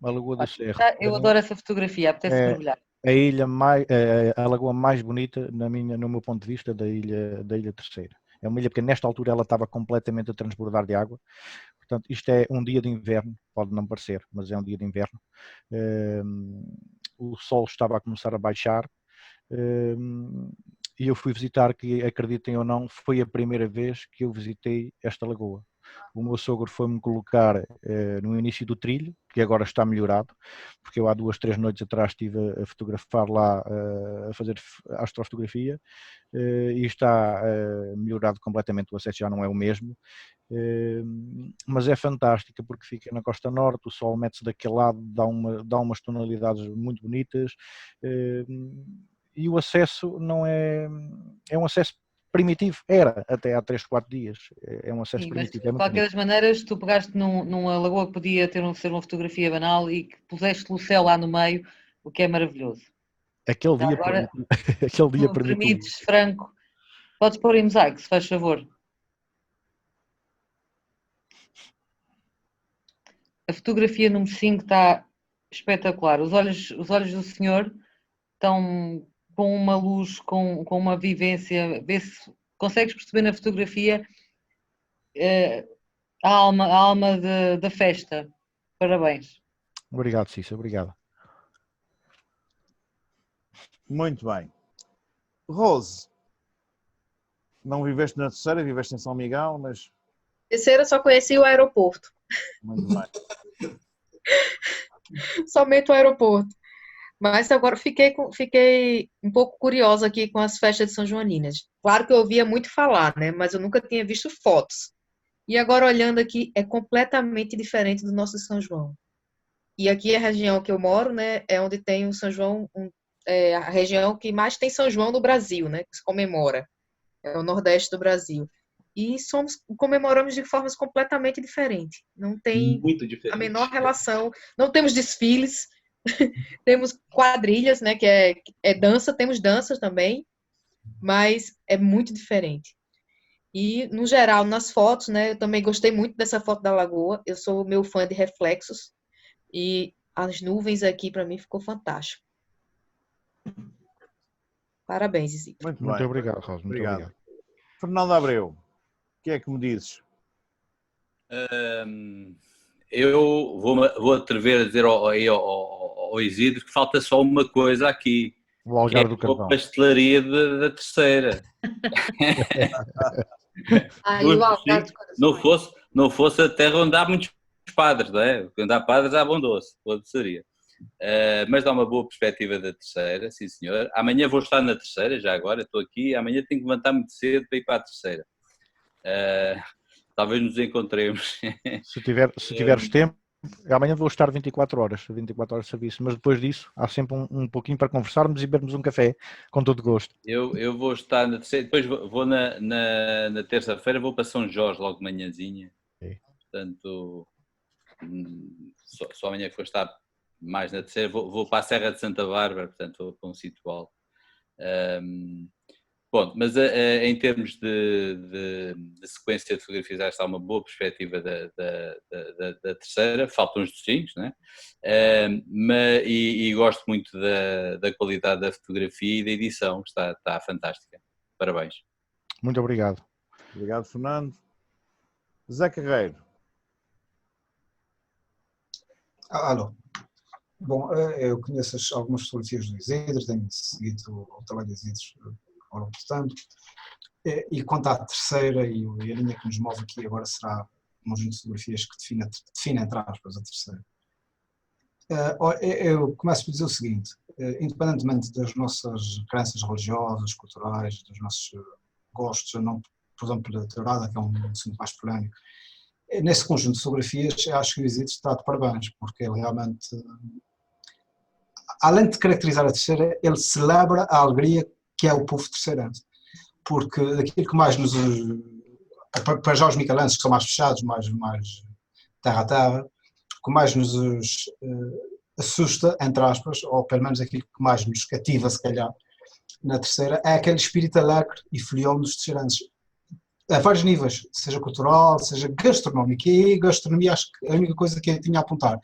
A Lagoa do Cerro. Eu adoro essa fotografia, apetece mergulhar. A lagoa mais bonita, no meu ponto de vista, da ilha Terceira. É uma ilha porque nesta altura ela estava completamente a transbordar de água. Portanto, isto é um dia de inverno, pode não parecer, mas é um dia de inverno. O sol estava a começar a baixar e eu fui visitar, que acreditem ou não, foi a primeira vez que eu visitei esta lagoa. O meu sogro foi-me colocar no início do trilho, que agora está melhorado, porque eu há 2, 3 noites atrás estive a fotografar lá, a fazer astrofotografia, e está melhorado completamente, o acesso já não é o mesmo, mas é fantástica porque fica na costa norte, o sol mete-se daquele lado, dá umas tonalidades muito bonitas, e o acesso não é um acesso primitivo, era até há 3, 4 dias, é um acesso primitivo. De qualquer das maneiras, tu pegaste numa lagoa que podia ser uma fotografia banal e que puseste o céu lá no meio, o que é maravilhoso. Aquele dia permites, Franco, podes pôr em mosaico, se faz favor. A fotografia número 5 está espetacular. Os olhos do senhor estão com uma luz, com uma vivência. Vê se consegues perceber na fotografia a alma da festa. Parabéns. Obrigado, Cícero. Obrigado. Muito bem. Rose, não viveste na Terceira, viveste em São Miguel, mas... Terceira só conheci o aeroporto. Muito bem. Somente o aeroporto. Mas agora fiquei um pouco curiosa aqui com as festas de São Joaninas. Claro que eu ouvia muito falar, né? Mas eu nunca tinha visto fotos. E agora olhando aqui, é completamente diferente do nosso São João. E aqui a região que eu moro, né? É onde tem o São João, a região que mais tem São João no Brasil, né? Que se comemora. É o Nordeste do Brasil. E comemoramos de formas completamente diferentes. Não tem a menor relação. Não temos desfiles. Temos quadrilhas, né, que é dança, temos danças também, mas é muito diferente. E, no geral, nas fotos, né, eu também gostei muito dessa foto da lagoa, eu sou meu fã de reflexos, e as nuvens aqui, para mim, ficou fantástico. Parabéns, Isidro. Muito obrigado, Rosa. Muito obrigado. Fernando Abreu, o que é que me dizes? Eu vou atrever a dizer ao Isidro que falta só uma coisa aqui. O Algarve do Carvão. A pastelaria da Terceira. Não fosse a terra onde há muitos padres, não é? Onde há padres há bom doce, boa doçaria. Mas dá uma boa perspectiva da Terceira, sim senhor. Amanhã vou estar na Terceira, já agora estou aqui, amanhã tenho que levantar muito cedo para ir para a Terceira. Talvez nos encontremos. Se tiveres tempo, amanhã vou estar 24 horas de serviço, mas depois disso há sempre um pouquinho para conversarmos e bebermos um café, com todo gosto. Eu vou estar na Terceira, depois vou na terça-feira, vou para São Jorge logo de manhãzinha. Okay. Portanto, só amanhã que vou estar mais na Terceira, vou para a Serra de Santa Bárbara, portanto vou para um sítio alto. Bom, mas em termos de sequência de fotografias, já está uma boa perspectiva da Terceira, faltam uns docinhos, não é? E gosto muito da qualidade da fotografia e da edição, que está fantástica. Parabéns. Muito obrigado. Obrigado, Fernando. Zé Carreiro. Alô. Bom, eu conheço algumas fotografias do Isidro, tenho seguido o trabalho do Isidro ao longo do tempo. E quanto à Terceira, e a linha que nos move aqui agora será um conjunto de fotografias que define entre aspas, a Terceira. Eu começo por dizer o seguinte, independentemente das nossas crenças religiosas, culturais, dos nossos gostos, não, por exemplo, da Teurada, que é um assunto mais polémico, nesse conjunto de fotografias, eu acho que o Isidro está de parabéns, porque ele realmente, além de caracterizar a Terceira, ele celebra a alegria que é o povo terceirense, porque daquilo que mais nos, para já os micalenses, que são mais fechados, mais terra a terra, o que mais nos assusta, entre aspas, ou pelo menos aquilo que mais nos cativa, se calhar, na Terceira, é aquele espírito alegre e folião dos terceirenses, a vários níveis, seja cultural, seja gastronómico, e gastronomia acho que é a única coisa que eu tinha a apontar.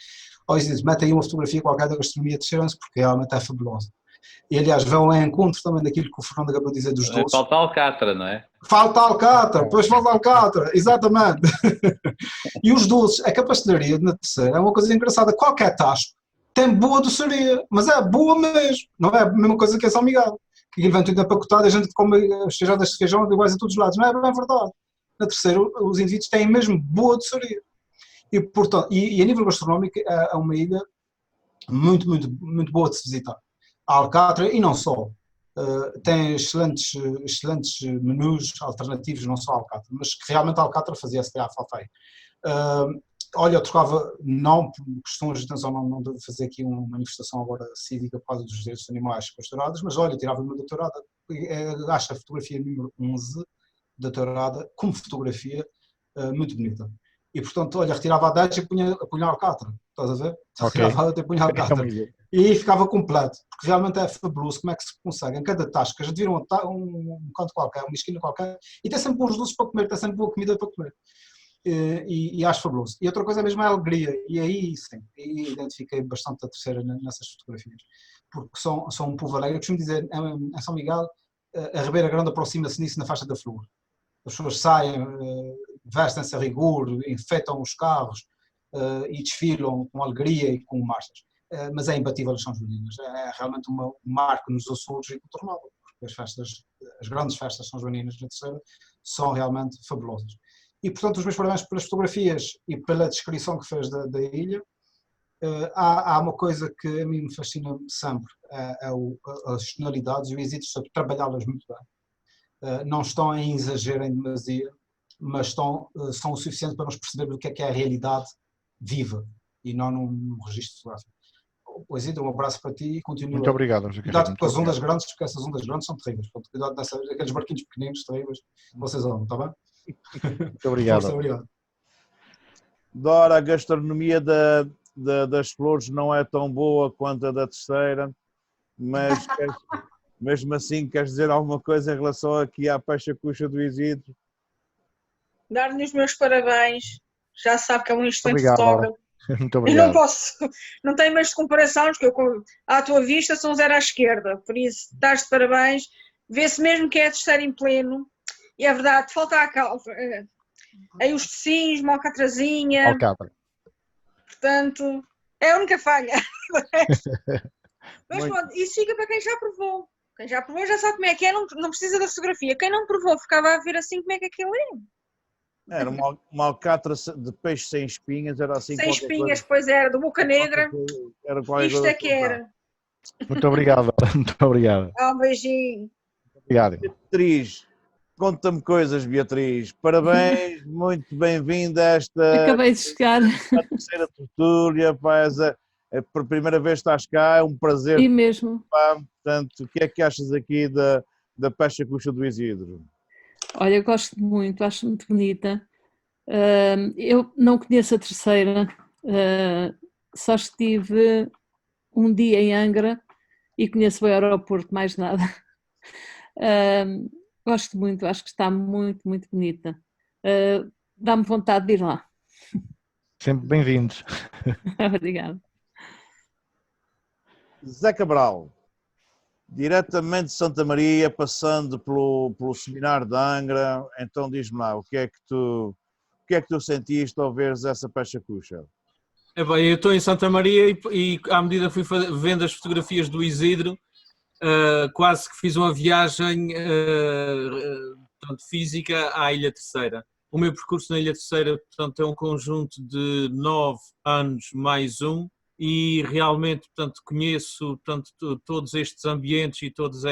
Ou Isidro, mete aí uma fotografia qualquer da gastronomia terceirense, porque realmente é fabulosa. E aliás, vão ao encontro também daquilo que o Fernando acabou de dizer dos doces. Falta Alcatra, não é? Falta Alcatra, pois falta Alcatra, exatamente. E os doces, é que a pastelaria na Terceira é uma coisa engraçada, qualquer tacho tem boa doçaria, mas é boa mesmo, não é a mesma coisa que é São Miguel, que aquilo vem tudo empacotado e a gente come as teijadas de feijão iguais a todos os lados, não é bem verdade. Na Terceira, os indivíduos têm mesmo boa doçaria. E, portanto, e a nível gastronómico é uma ilha muito, muito, muito boa de se visitar. A Alcatra, e não só, tem excelentes menus alternativos, não só a Alcatra, mas que realmente a Alcatra fazia se calhar falta aí. Olha, eu trocava, não por questões de atenção, não devo fazer aqui uma manifestação agora cívica por causa dos direitos dos animais pastorados, mas olha, tirava uma doutorada, acho a fotografia número 11 da doutorada como fotografia muito bonita. E portanto, olha, retirava a 10 e punha a Alcatra, estás a ver? Retirava a outra e punha a Alcatra. E ficava completo, porque realmente é fabuloso como é que se consegue, em cada tasca, a gente vira um canto qualquer, uma esquina qualquer, e tem sempre bons doces para comer, tem sempre boa comida para comer. E acho fabuloso. E outra coisa mesmo é a alegria, e aí sim, identifiquei bastante a Terceira nessas fotografias, porque são um povo alegre. Eu costumo dizer, em São Miguel, a Ribeira Grande aproxima-se nisso na faixa da flor. As pessoas saem, vestem-se a rigor, enfeitam os carros e desfilam com alegria e com marchas. Mas é imbatível as São Joaninas, é realmente uma marca nos Açores incontornável, porque as grandes festas São Joaninas na Terceira são realmente fabulosas. E portanto os meus parabéns pelas fotografias e pela descrição que fez da ilha. Há uma coisa que a mim me fascina sempre, as tonalidades, e o Isidro sabe trabalhá-las muito bem. Não estão em exagero, em demasia, mas são o suficiente para nos perceber o que é a realidade viva e não num registro fotográfico. Isidro, um abraço para ti e continua. Muito obrigado. Cuidado com as ondas grandes, porque essas ondas grandes são terríveis. Cuidado daqueles barquinhos pequeninos, terríveis, vocês andam, está bem? Muito obrigado. Força, obrigado. Dora, a gastronomia das flores não é tão boa quanto a da Terceira, mas mesmo assim queres dizer alguma coisa em relação aqui à peixe cuxa do Isidro? Dar-lhe os meus parabéns, já sabe que é um excelente fotógrafo Muito Eu obrigado. não posso, não tenho mais de comparação, porque eu, à tua vista são 0 à esquerda, por isso estás de parabéns, vê-se mesmo que é a terceira em pleno, e é verdade, falta a calma, aí os tecinhos, uma alcatrazinha, Alcatra. portanto, é a única falha. Mas pronto, isso fica para quem já provou. Quem já provou já sabe como é que é, não precisa da fotografia. Quem não provou ficava a ver assim como é que aquilo é. Era uma alcatra de peixe sem espinhas, era assim. Sem espinhas, pois era, do Boca Negra. Era Isto é que era. Muito obrigado, muito obrigado. Um beijinho. Obrigado. Beatriz, conta-me coisas, Beatriz. Parabéns, muito bem-vinda a esta... Acabei de chegar. A terceira tertúlia, pá, por primeira vez estás cá, é um prazer. E mesmo. Pá, portanto, o que é que achas aqui da Pecha Cuxa do Isidro? Olha, eu gosto muito, acho muito bonita. Eu não conheço a terceira, só estive um dia em Angra e conheço o aeroporto, mais nada. Gosto muito, acho que está muito, muito bonita. Dá-me vontade de ir lá. Sempre bem-vindos. Obrigada. Zé Cabral, diretamente de Santa Maria, passando pelo seminário de Angra, então diz-me lá, o que é que tu sentiste ao veres essa Pecha Cuxa? É bem, eu estou em Santa Maria e à medida que fui vendo as fotografias do Isidro, quase que fiz uma viagem física à Ilha Terceira. O meu percurso na Ilha Terceira, portanto, é um conjunto de 9 anos mais um, e realmente, portanto, conheço, portanto, todos estes ambientes e todos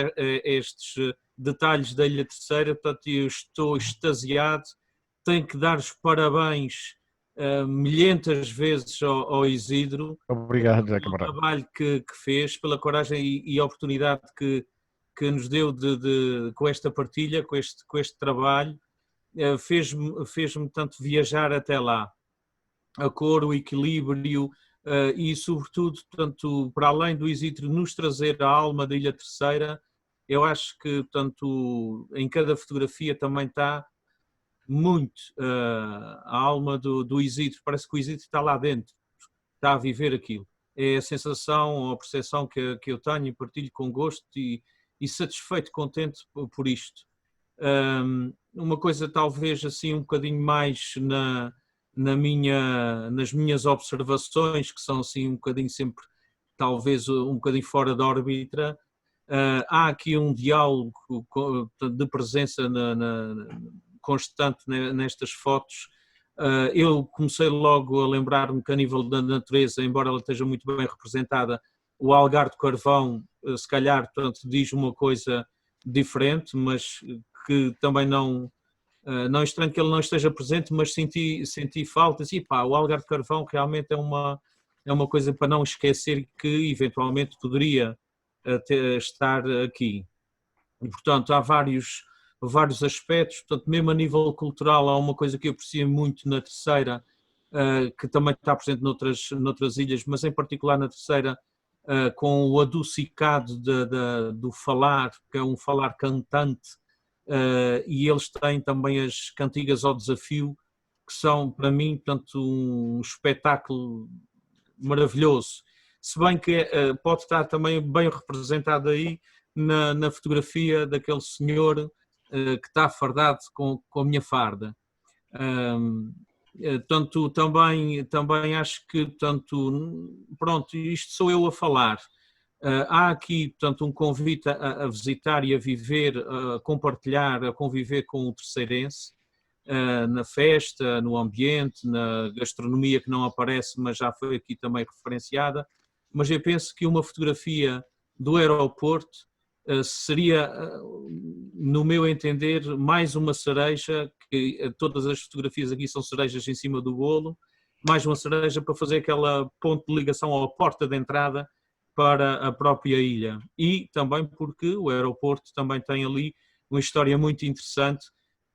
estes detalhes da Ilha Terceira, portanto, eu estou extasiado, tenho que dar os parabéns milhentas vezes ao Isidro. Obrigado, Zé pelo Cabral. trabalho que fez, pela coragem e a oportunidade que nos deu com esta partilha, com este trabalho, fez-me tanto viajar até lá. A cor, o equilíbrio, e sobretudo, portanto, para além do Isidro nos trazer a alma da Ilha Terceira, eu acho que, portanto, em cada fotografia também está muito a alma do Isidro. Parece que o Isidro está lá dentro, está a viver aquilo. É a sensação, a percepção que eu tenho e partilho com gosto e satisfeito, contente por isto. Uma coisa talvez assim um bocadinho mais nas minhas observações, que são assim um bocadinho sempre, talvez um bocadinho fora da órbita, há aqui um diálogo de presença constante nestas fotos. Eu comecei logo a lembrar-me que a nível da natureza, embora ela esteja muito bem representada, o algar de carvão, se calhar, portanto, diz uma coisa diferente, mas que também não é estranho que ele não esteja presente, mas senti falta, e pá, o algar de carvão realmente é uma coisa para não esquecer que eventualmente poderia estar aqui. E, portanto, há vários aspectos, portanto, mesmo a nível cultural, há uma coisa que eu aprecio muito na Terceira, que também está presente noutras ilhas, mas em particular na Terceira, com o adocicado do falar, que é um falar cantante, e eles têm também as cantigas ao desafio, que são, para mim, portanto, um espetáculo maravilhoso. Se bem que pode estar também bem representado aí na fotografia daquele senhor que está fardado com a minha farda. Portanto, também acho que, portanto, pronto, isto sou eu a falar. Há aqui, portanto, um convite a visitar e a viver, a compartilhar, a conviver com o terceirense, na festa, no ambiente, na gastronomia que não aparece, mas já foi aqui também referenciada. Mas eu penso que uma fotografia do aeroporto seria, no meu entender, mais uma cereja, que todas as fotografias aqui são cerejas em cima do bolo, mais uma cereja para fazer aquela ponto de ligação à porta de entrada para a própria ilha. E também porque o aeroporto também tem ali uma história muito interessante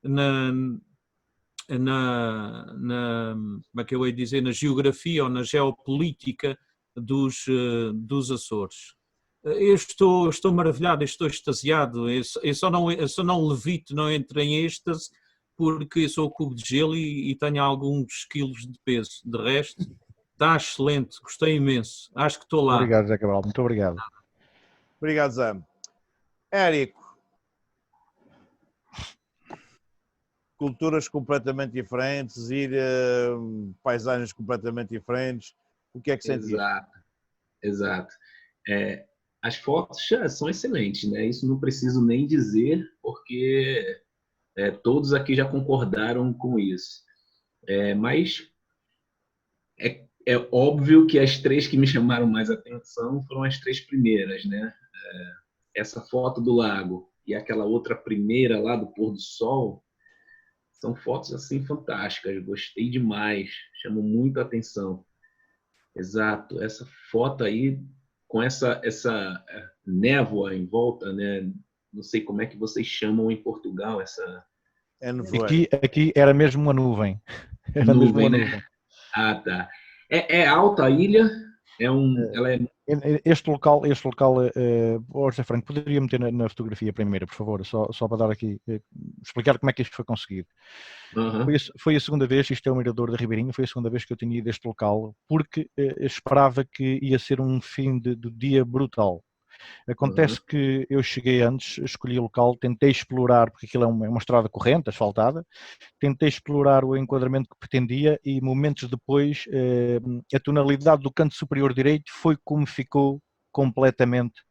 como é que eu ia dizer, na geografia ou na geopolítica dos Açores. Eu estou maravilhado, estou extasiado, eu só não levito, não entro em êxtase, porque eu sou o cubo de gelo e tenho alguns quilos de peso. De resto, está excelente, gostei imenso. Acho que estou lá. Obrigado, Zé Cabral, muito obrigado. Obrigado, Zé. Érico. Culturas completamente diferentes, paisagens completamente diferentes. O que é que sentiu? Exato. As fotos são excelentes, né? Isso não preciso nem dizer, porque todos aqui já concordaram com isso. Mas é óbvio que as 3 que me chamaram mais atenção foram as 3 primeiras, né? Essa foto do lago e aquela outra primeira lá do pôr do sol são fotos assim fantásticas. Gostei demais, chamou muito a atenção. Exato, essa foto aí com essa névoa em volta, né? Não sei como é que vocês chamam em Portugal essa. Aqui era mesmo uma nuvem. Era nuvem, mesmo uma né? nuvem. Ah, tá. É alta a ilha? Ela é... Este local, José Franco, poderia meter na fotografia primeiro, por favor, só para dar aqui, explicar como é que isto foi conseguido. Foi a segunda vez, isto é o Mirador da Ribeirinha, foi a segunda vez que eu tinha ido a este local, porque esperava que ia ser um fim do dia brutal. Acontece que eu cheguei antes, escolhi o local, tentei explorar, porque aquilo é uma estrada corrente, asfaltada, tentei explorar o enquadramento que pretendia e momentos depois a tonalidade do canto superior direito foi como ficou completamente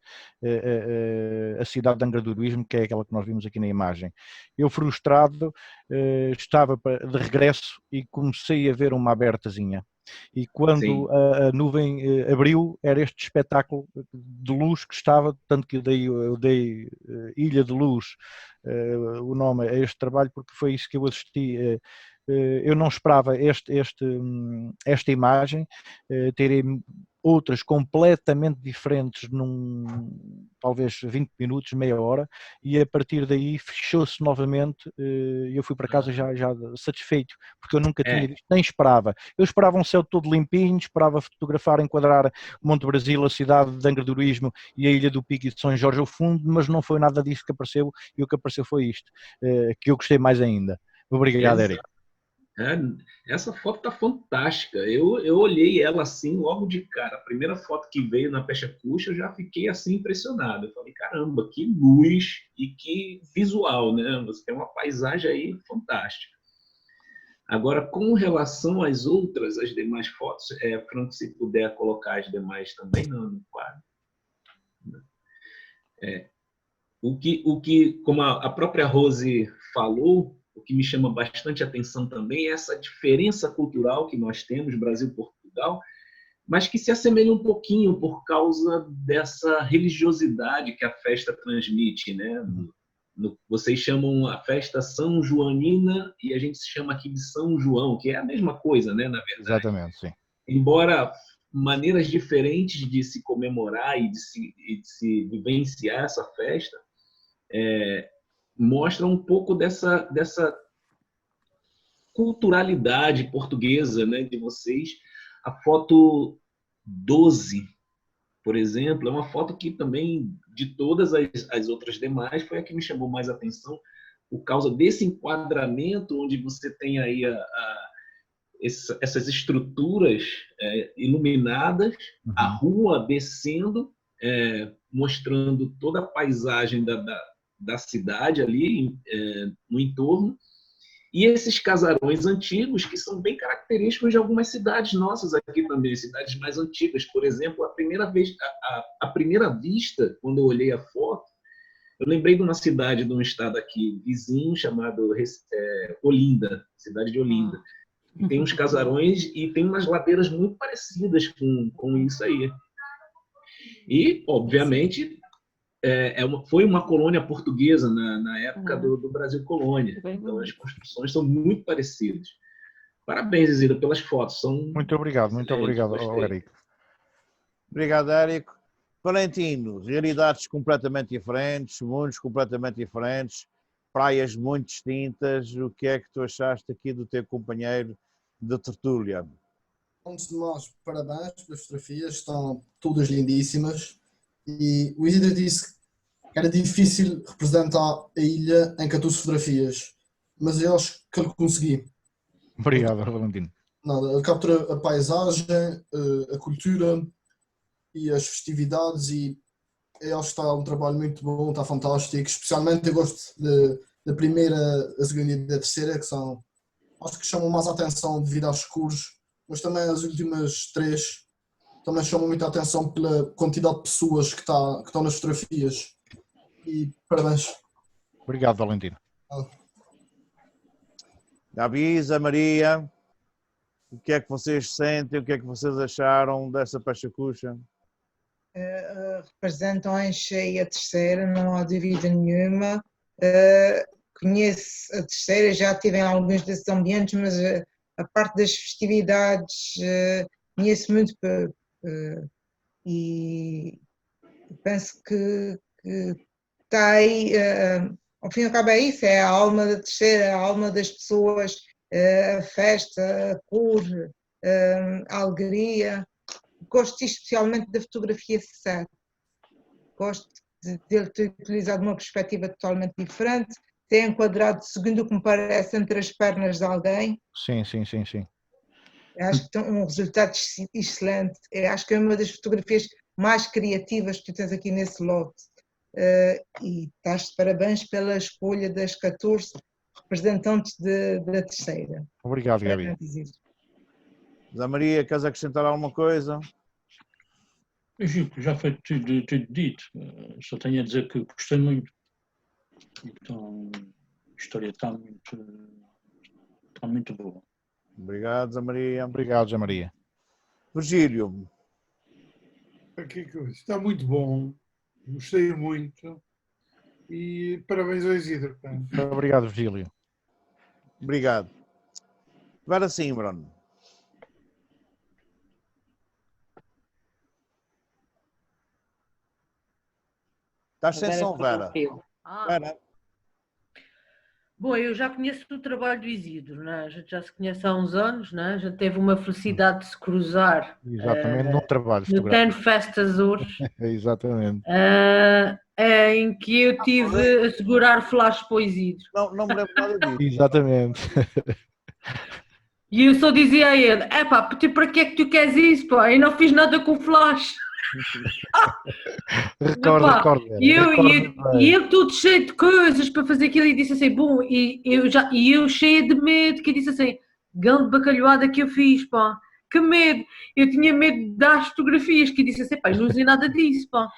a cidade de Angra do Heroísmo, que é aquela que nós vimos aqui na imagem. Eu, frustrado, estava de regresso e comecei a ver uma abertazinha. E quando a nuvem abriu, era este espetáculo de luz que estava, tanto que eu dei Ilha de Luz o nome a este trabalho, porque foi isso que eu assisti. Eu não esperava esta imagem, terei outras completamente diferentes talvez 20 minutos, meia hora, e a partir daí fechou-se novamente e eu fui para casa já satisfeito, porque eu nunca tinha visto, nem esperava. Eu esperava um céu todo limpinho, esperava fotografar, enquadrar Monte Brasil, a cidade de Angra do Heroísmo e a Ilha do Pico e de São Jorge ao fundo, mas não foi nada disso que apareceu, e o que apareceu foi isto, que eu gostei mais ainda. Obrigado, Érico. Essa foto tá fantástica. Eu olhei ela assim logo de cara. A primeira foto que veio na Pecha Cuxa, eu já fiquei assim impressionado. Eu falei, caramba, que luz e que visual, né? Você tem uma paisagem aí fantástica. Agora, com relação às outras, as demais fotos, Franco, se puder colocar as demais também no quadro. Como a própria Rose falou, o que me chama bastante atenção também é essa diferença cultural que nós temos, Brasil e Portugal, mas que se assemelha um pouquinho por causa dessa religiosidade que a festa transmite, né? Vocês chamam a festa São Joanina e a gente se chama aqui de São João, que é a mesma coisa, né, na verdade. Exatamente, sim. Embora maneiras diferentes de se comemorar e de se vivenciar essa festa, mostra um pouco dessa culturalidade portuguesa, né, de vocês. A foto 12, por exemplo, é uma foto que também, de todas as outras demais, foi a que me chamou mais atenção, por causa desse enquadramento, onde você tem aí essas estruturas iluminadas, a rua descendo, mostrando toda a paisagem da cidade ali no entorno, e esses casarões antigos que são bem característicos de algumas cidades nossas aqui também, cidades mais antigas. Por exemplo, a primeira vista, quando eu olhei a foto, eu lembrei de uma cidade, de um estado aqui vizinho chamado Olinda, cidade de Olinda. E tem uns casarões e tem umas ladeiras muito parecidas com isso aí. E, obviamente, foi uma colônia portuguesa na época do Brasil colônia. Então as construções são muito parecidas. Parabéns, Isidro, pelas fotos. Muito obrigado, Érico. Obrigado, Érico. Valentino, realidades completamente diferentes, mundos completamente diferentes, praias muito distintas. O que é que tu achaste aqui do teu companheiro de tertúlia? Antes de mais, parabéns pelas fotografias, estão todas lindíssimas. E o Isidro disse que era difícil representar a ilha em 14 fotografias, mas eu acho que ele consegui. Obrigado, Valentino. Nada, ele captura a paisagem, a cultura e as festividades e eu acho que está um trabalho muito bom, está fantástico. Especialmente eu gosto da primeira, a segunda e da terceira, que são, acho que chamam mais a atenção devido aos escuros, mas também as últimas 3 também chamam muita atenção pela quantidade de pessoas que estão nas fotografias. E parabéns. Obrigado, Valentino. Gabi, Zé Maria, o que é que vocês sentem, o que é que vocês acharam dessa Pachacucha? Representam em cheio a terceira, não há dúvida nenhuma. Conheço a terceira, já estive em alguns desses ambientes, mas a parte das festividades conheço muito pouco. E penso que está aí, ao fim e ao cabo é isso, é a alma da terceira, a alma das pessoas, a festa, a cor, a alegria. Gosto especialmente da fotografia set. Gosto de ter utilizado uma perspectiva totalmente diferente, ter enquadrado segundo o que me parece entre as pernas de alguém. Sim. Acho que tem um resultado excelente. Acho que é uma das fotografias mais criativas que tu tens aqui nesse lote. E estás de parabéns pela escolha das 14 representantes da terceira. Obrigado, Gabi. Zé Maria, queres acrescentar alguma coisa? Já foi tudo dito, só tenho a dizer que gostei muito. Então, a história está muito boa. Obrigado, Zé Maria. Obrigado, Zé Maria. Virgílio. Está muito bom, gostei muito e parabéns ao Isidro. Obrigado, Virgílio. Obrigado. Agora sim, Bruno. Estás sem som, Vera. Vera. Bom, eu já conheço o trabalho do Isidro, né? A gente já se conhece há uns anos, né? Já teve uma felicidade de se cruzar. Exatamente, no trabalho no Ten Fest Azores. Exatamente. Em que eu tive a segurar flash para o Isidro. Não me lembro nada disso. Exatamente. E eu só dizia a ele, para que é que tu queres isso, pá? Eu não fiz nada com flash. Recordo. E ele todo cheio de coisas para fazer aquilo e disse assim, bom, e eu cheia de medo, que disse assim, grande bacalhoada que eu fiz, pá, que medo, eu tinha medo das fotografias, que disse assim, pá, não usei nada disso, pá.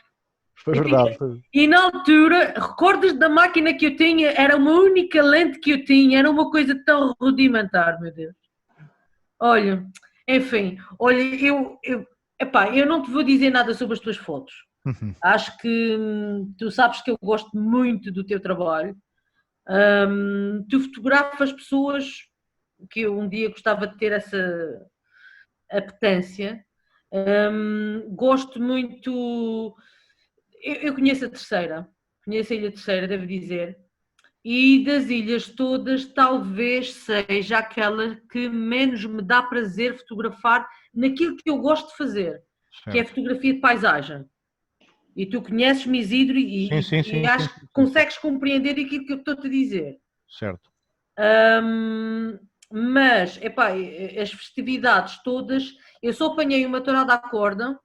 Foi verdade. E na altura, recordas da máquina que eu tinha, era uma única lente que eu tinha, era uma coisa tão rudimentar, meu Deus. Olha, enfim, olha, eu não te vou dizer nada sobre as tuas fotos. Acho que tu sabes que eu gosto muito do teu trabalho. Tu fotografas pessoas que eu um dia gostava de ter essa apetência. Gosto muito... Eu conheço a terceira. Conheço a Ilha Terceira, devo dizer. E das ilhas todas, talvez seja aquela que menos me dá prazer fotografar naquilo que eu gosto de fazer, que é a fotografia de paisagem. E tu conheces-me, Isidro, e acho que consegues compreender aquilo que eu estou-te a dizer. Certo. Mas, as festividades todas, eu só apanhei uma tourada à corda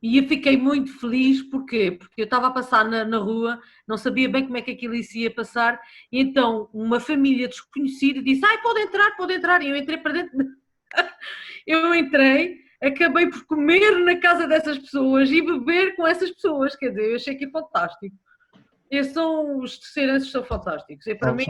e eu fiquei muito feliz, porquê? Porque eu estava a passar na rua, não sabia bem como é que aquilo ia passar, e então uma família desconhecida disse, pode entrar, e eu entrei para dentro. Eu entrei, acabei por comer na casa dessas pessoas e beber com essas pessoas, quer dizer, eu achei que é fantástico. Os terceirenses são fantásticos. E para mim,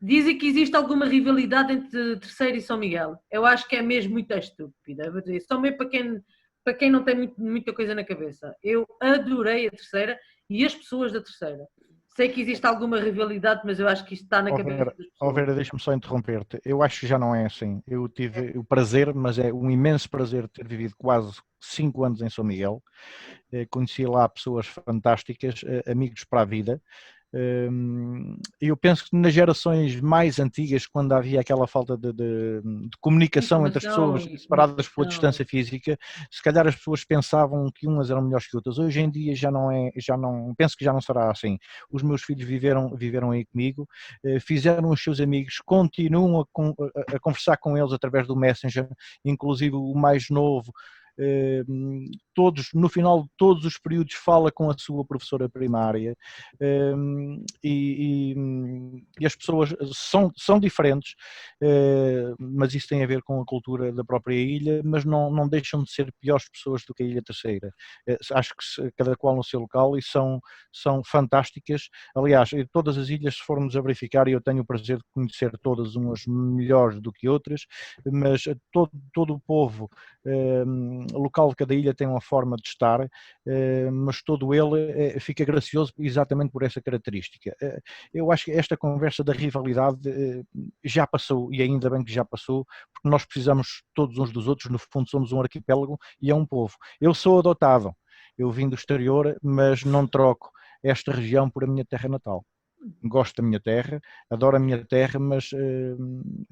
dizem que existe alguma rivalidade entre Terceira e São Miguel. Eu acho que é mesmo muito estúpida. Vou dizer, só mesmo para quem não tem muita coisa na cabeça. Eu adorei a Terceira e as pessoas da Terceira. Sei que existe alguma rivalidade, mas eu acho que isto está na cabeça das pessoas. Vera, deixa-me só interromper-te. Eu acho que já não é assim. Eu tive o prazer, mas é um imenso prazer ter vivido quase 5 anos em São Miguel. Conheci lá pessoas fantásticas, amigos para a vida. Eu penso que nas gerações mais antigas, quando havia aquela falta de comunicação entre as pessoas separadas pela distância física, se calhar as pessoas pensavam que umas eram melhores que outras. Hoje em dia penso que já não será assim. Os meus filhos viveram aí comigo, fizeram os seus amigos, continuam a conversar com eles através do Messenger, inclusive o mais novo. No final de todos os períodos fala com a sua professora primária, e as pessoas são diferentes, mas isso tem a ver com a cultura da própria ilha, mas não deixam de ser piores pessoas do que a Ilha Terceira. Acho que cada qual no seu local, e são fantásticas. Aliás, todas as ilhas, se formos a verificar, e eu tenho o prazer de conhecer todas, umas melhores do que outras, mas todo o povo local de cada ilha tem uma forma de estar, mas todo ele fica gracioso exatamente por essa característica. Eu acho que esta conversa da rivalidade já passou, e ainda bem que já passou, porque nós precisamos todos uns dos outros. No fundo somos um arquipélago e é um povo. Eu sou adotado, eu vim do exterior, mas não troco esta região por a minha terra natal. Gosto da minha terra, adoro a minha terra, mas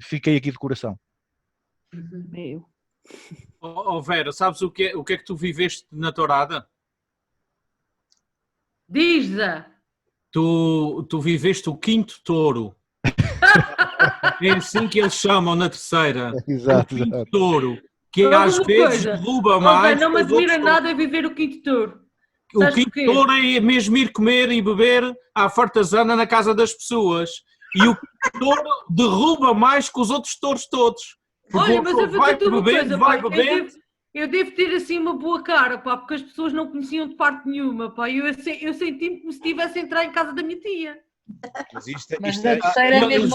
fiquei aqui de coração. Eu. Vera, sabes o que é que tu viveste na tourada? Diz-a! Tu viveste o quinto touro. É assim que eles chamam na terceira. Exato, o quinto touro, que às vezes derruba mais. Não me admira nada viver o quinto touro. O quinto touro é mesmo ir comer e beber à fartazana na casa das pessoas. E o quinto touro derruba mais que os outros touros todos. Olha, mas eu vou dizer uma coisa, pá, eu devo ter assim uma boa cara, pá, porque as pessoas não conheciam de parte nenhuma, pá, eu senti-me como se estivesse a entrar em casa da minha tia. Mas eles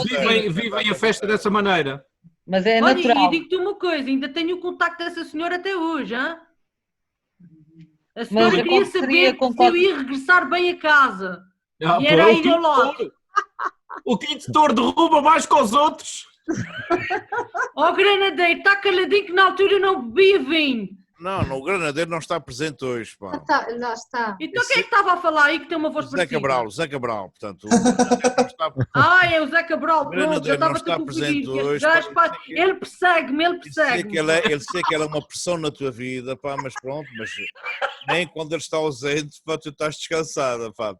vivem a festa dessa maneira. Mas é natural. Olha, e digo-te uma coisa, ainda tenho o contacto dessa senhora até hoje, hein? A senhora queria saber se eu ia regressar bem a casa. E era aí ao lote. O quinto touro derruba mais que os outros. Ó granadeiro, está caladinho que na altura não bebia vinho. Não, o granadeiro não está presente hoje, pá. Não está. Então quem é que estava a falar aí que tem uma voz parecida? Zé Cabral, portanto. É o Zé Cabral, pronto, já estava a presente hoje. Ele persegue-me. Ele sei que ele é uma pressão na tua vida, pá, mas pronto, mas nem quando ele está ausente, pá, tu estás descansada, pá.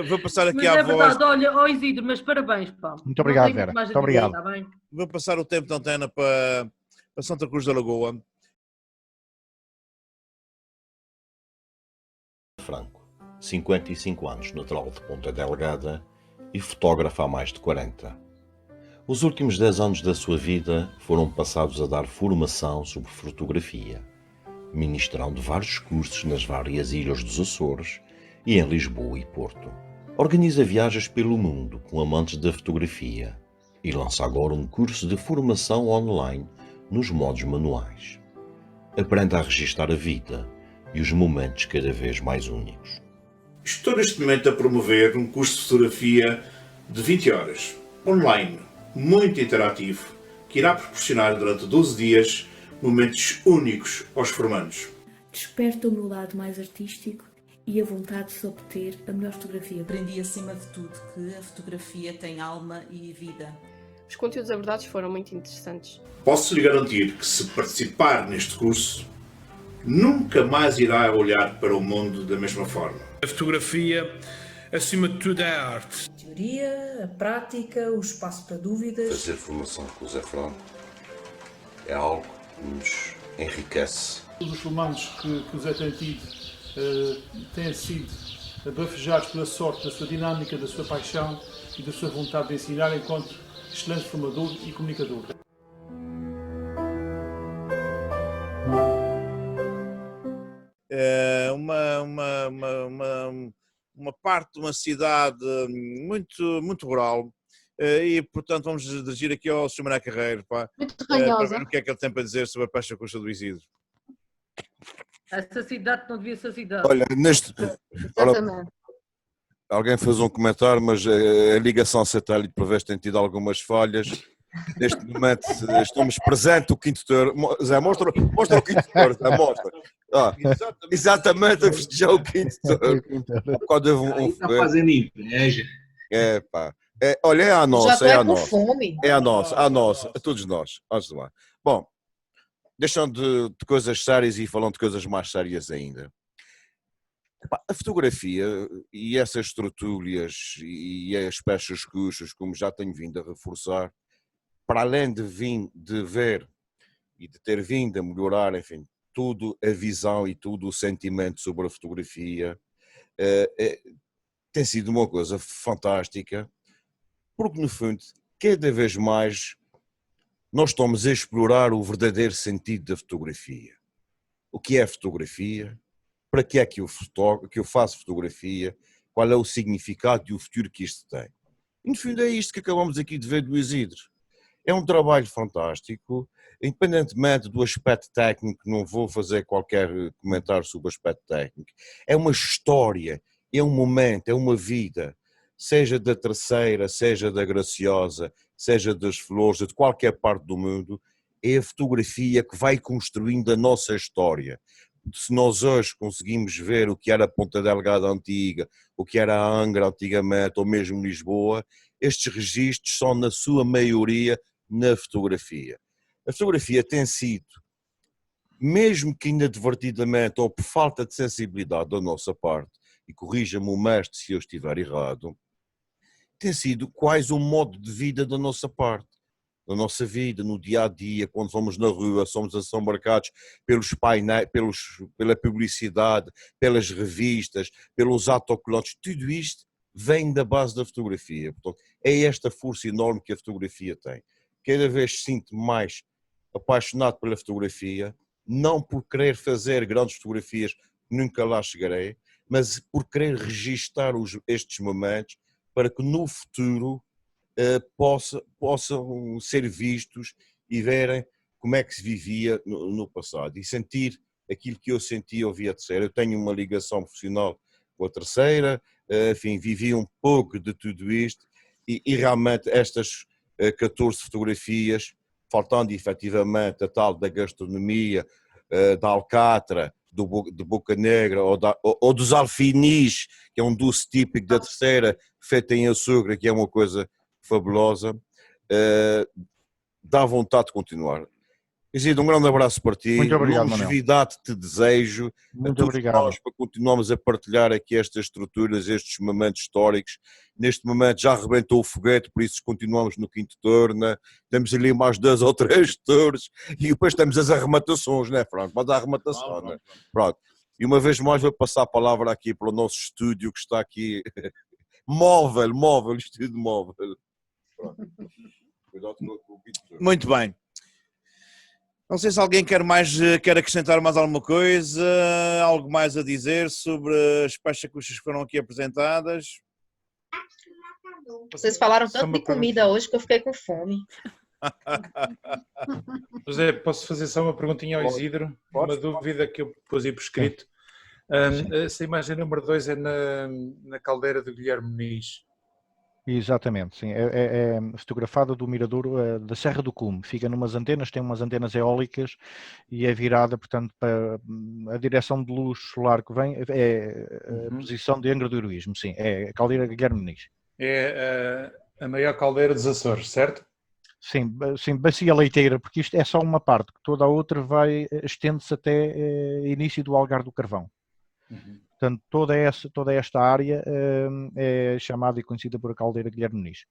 Vou passar aqui à voz. É verdade, olha, Isidro, mas parabéns, pá. Muito obrigado, Vera. Muito obrigado. Tá bem? Vou passar o tempo de antena para Santa Cruz da Lagoa. Franco, 55 anos, natural de Ponta Delgada e fotógrafo há mais de 40. Os últimos 10 anos da sua vida foram passados a dar formação sobre fotografia, ministrando vários cursos nas várias ilhas dos Açores e em Lisboa e Porto. Organiza viagens pelo mundo com amantes da fotografia e lança agora um curso de formação online nos modos manuais. Aprenda a registar a vida e os momentos cada vez mais únicos. Estou neste momento a promover um curso de fotografia de 20 horas, online, muito interativo, que irá proporcionar durante 12 dias momentos únicos aos formandos. Desperta o meu lado mais artístico e a vontade de se obter a melhor fotografia. Aprendi acima de tudo que a fotografia tem alma e vida. Os conteúdos abordados foram muito interessantes. Posso lhe garantir que se participar neste curso, nunca mais irá olhar para o mundo da mesma forma. A fotografia, acima de tudo, é arte. A teoria, a prática, o espaço para dúvidas. Fazer formação com o Zé Franco é algo que nos enriquece. Todos os formandos que o Zé tem tido têm sido bafejados pela sorte da sua dinâmica, da sua paixão e da sua vontade de ensinar enquanto excelente formador e comunicador. Uma parte de uma cidade muito rural, e portanto vamos dirigir aqui ao Sr. Mané Carreiro, pá, para ver o que é que ele tem para dizer sobre a Peixe Costa do Isidro. Essa cidade não devia ser cidade. Olha, alguém fez um comentário, mas a ligação satélite por vezes tem tido algumas falhas. Neste momento estamos presente o quinto touro. Zé, mostra o quinto touro, Zé, mostra. Exatamente, a festejar o quinto touro. Está fazendo inveja. Pá. Olha, é a nossa, Já é a estou com nossa. fome. É a nossa, a todos nós, antes de mais. Bom, deixando de coisas sérias e falando de coisas mais sérias ainda. A fotografia e essas tertúlias e as peças cuxas, como já tenho vindo a reforçar, para além de ver e de ter vindo a melhorar, enfim, tudo a visão e tudo o sentimento sobre a fotografia, tem sido uma coisa fantástica, porque no fundo, cada vez mais nós estamos a explorar o verdadeiro sentido da fotografia. O que é fotografia? Para que é que eu faço fotografia? Qual é o significado e o futuro que isto tem? E no fundo é isto que acabamos aqui de ver do Isidro. É um trabalho fantástico, independentemente do aspecto técnico, não vou fazer qualquer comentário sobre o aspecto técnico. É uma história, é um momento, é uma vida, seja da Terceira, seja da Graciosa, seja das Flores, de qualquer parte do mundo, é a fotografia que vai construindo a nossa história. Se nós hoje conseguimos ver o que era a Ponta Delgada antiga, o que era a Angra antigamente, ou mesmo Lisboa, estes registros são na sua maioria na fotografia. A fotografia tem sido, mesmo que inadvertidamente ou por falta de sensibilidade da nossa parte, e corrija-me o mestre se eu estiver errado, tem sido quase um modo de vida da nossa parte. Na nossa vida, no dia a dia, quando vamos na rua, somos assombreados pelos painéis, pela publicidade, pelas revistas, pelos autocolantes, tudo isto vem da base da fotografia. Portanto, é esta força enorme que a fotografia tem. Cada vez sinto-me mais apaixonado pela fotografia, não por querer fazer grandes fotografias, nunca lá chegarei, mas por querer registar estes momentos para que no futuro possam ser vistos e verem como é que se vivia no passado e sentir aquilo que eu sentia ao ouvir a Terceira. Eu tenho uma ligação profissional com a Terceira, enfim, vivi um pouco de tudo isto e realmente estas 14 fotografias, faltando efetivamente a tal da gastronomia, da alcatra, de Boca Negra ou dos alfinis, que é um doce típico da Terceira, feito em açúcar, que é uma coisa fabulosa, dá vontade de continuar. Isidro, um grande abraço para ti. Muito obrigado, longevidade te desejo. Muito a obrigado. Nós, para continuarmos a partilhar aqui estas estruturas, estes momentos históricos. Neste momento já arrebentou o foguete, por isso continuamos no quinto turno. Temos ali mais 2 ou 3 turnos e depois temos as arrematações, né, Franco? Mas a arrematação, né? Pronto. E uma vez mais vou passar a palavra aqui para o nosso estúdio que está aqui móvel, estúdio móvel. Pronto. Cuidado com o quinto turno. Muito bem. Não sei se alguém quer acrescentar mais alguma coisa, algo mais a dizer sobre as peças que foram aqui apresentadas. Vocês falaram tanto de comida hoje que eu fiquei com fome. José, posso fazer só uma perguntinha ao Isidro? Uma dúvida que eu pus aí por escrito. Essa imagem número 2 é na caldeira de Guilherme Muniz. Exatamente, sim. É fotografada do miradouro da Serra do Cume. Fica numas antenas, tem umas antenas eólicas e é virada, portanto, para a direção de luz solar que vem é a posição de Angra do Heroísmo, sim. É a caldeira Guilherme Muniz. É a maior caldeira dos Açores, certo? Sim, bacia leiteira, porque isto é só uma parte, que toda a outra estende-se até início do Algar do Carvão. Portanto, toda esta área é chamada e conhecida por a caldeira Guilherme Muniz.